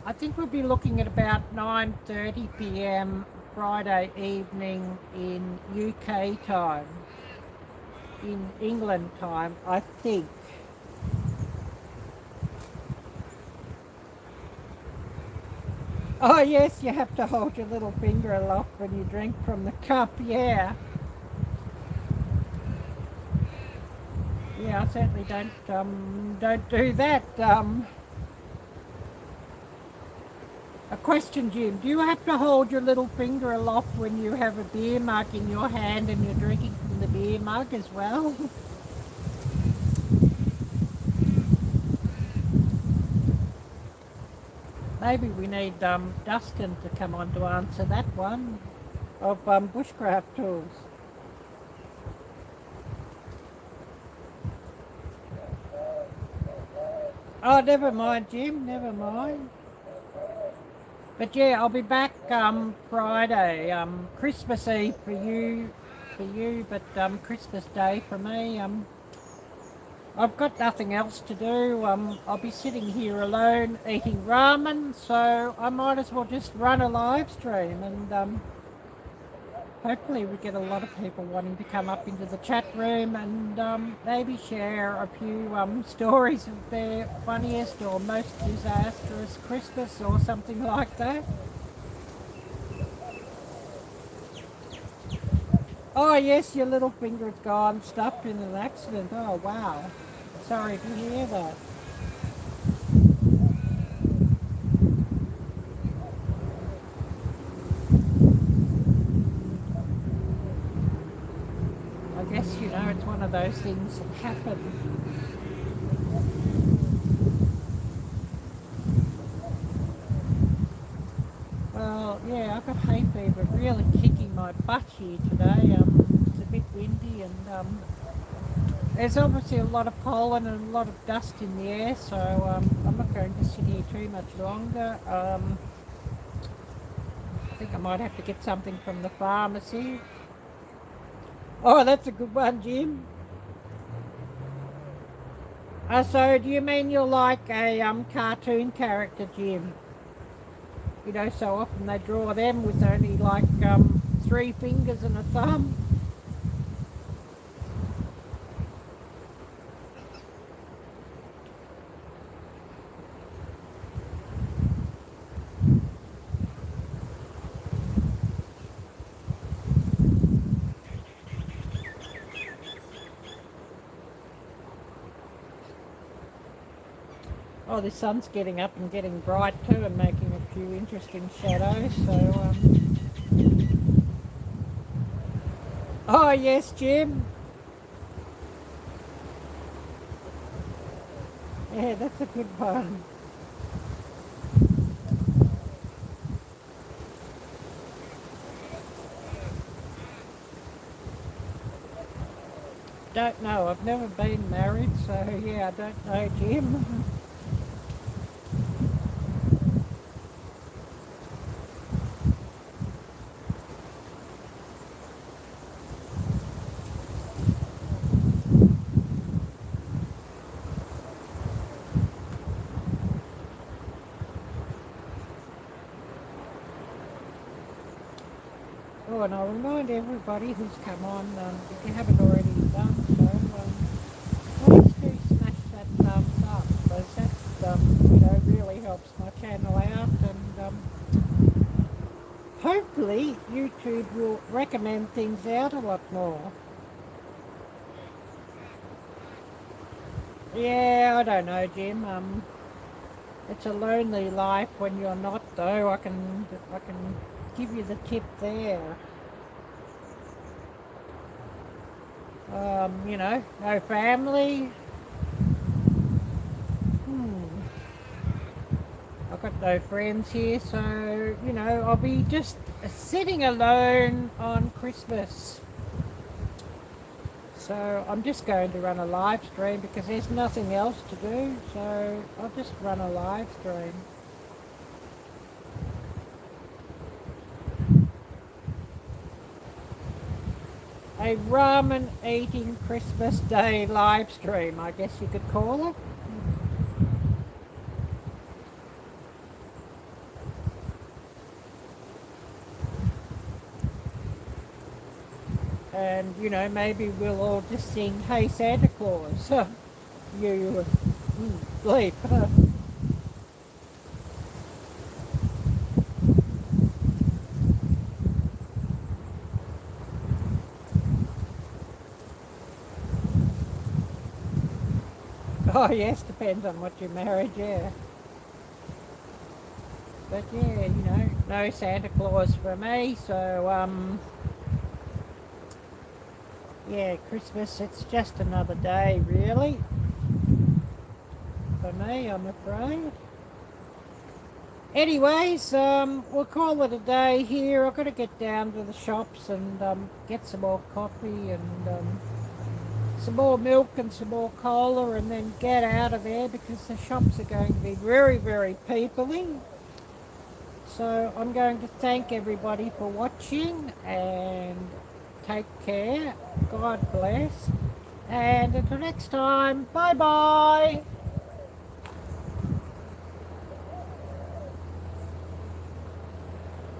I think we'll be looking at about 9:30 p.m. Friday evening in UK time. In England time, I think. Oh yes, you have to hold your little finger aloft when you drink from the cup, yeah. Yeah, I certainly don't do that. A question, Jim. Do you have to hold your little finger aloft when you have a beer mug in your hand and you're drinking from the beer mug as well? Maybe we need Dustin to come on to answer that one of bushcraft tools. Oh, never mind, Jim. Never mind. But yeah, I'll be back Friday. Christmas Eve for you, but Christmas Day for me. I've got nothing else to do. I'll be sitting here alone eating ramen, so I might as well just run a live stream, and hopefully we get a lot of people wanting to come up into the chat room and maybe share a few stories of their funniest or most disastrous Christmas or something like that. Oh yes, your little finger's gone stuffed in an accident. Oh wow. Sorry to hear that. I guess, it's one of those things that happen. Well, yeah, I've got hay fever really kicking my butt here today. It's a bit windy, and there's obviously a lot of pollen and a lot of dust in the air, so I'm not going to sit here too much longer. I think I might have to get something from the pharmacy. Oh, that's a good one, Jim. So do you mean you're like a cartoon character, Jim? So often they draw them with only like 3 fingers and a thumb. Oh, the sun's getting up and getting bright too and making a few interesting shadows, so Oh yes, Jim. Yeah, that's a good one. Don't know. I've never been married, so yeah, I don't know, Jim. Oh, and I'll remind everybody who's come on, if you haven't already done so, please do smash that thumbs up, because that, really helps my channel out, and hopefully YouTube will recommend things out a lot more. Yeah, I don't know, Jim. It's a lonely life when you're not, though. I can give you the tip there. No family. I've got no friends here, so I'll be just sitting alone on Christmas. So I'm just going to run a live stream because there's nothing else to do. So I'll just run a live stream. A ramen eating Christmas Day live stream, I guess you could call it. And maybe we'll all just sing "Hey Santa Claus." You bleep. Oh yes, depends on what you married, yeah. But yeah, no Santa Claus for me, so yeah, Christmas, it's just another day, really, for me, I'm afraid. Anyways, we'll call it a day here. I've got to get down to the shops and get some more coffee and some more milk and some more cola, and then get out of there because the shops are going to be very, very peoply. So I'm going to thank everybody for watching, and take care. God bless. And until next time, bye bye.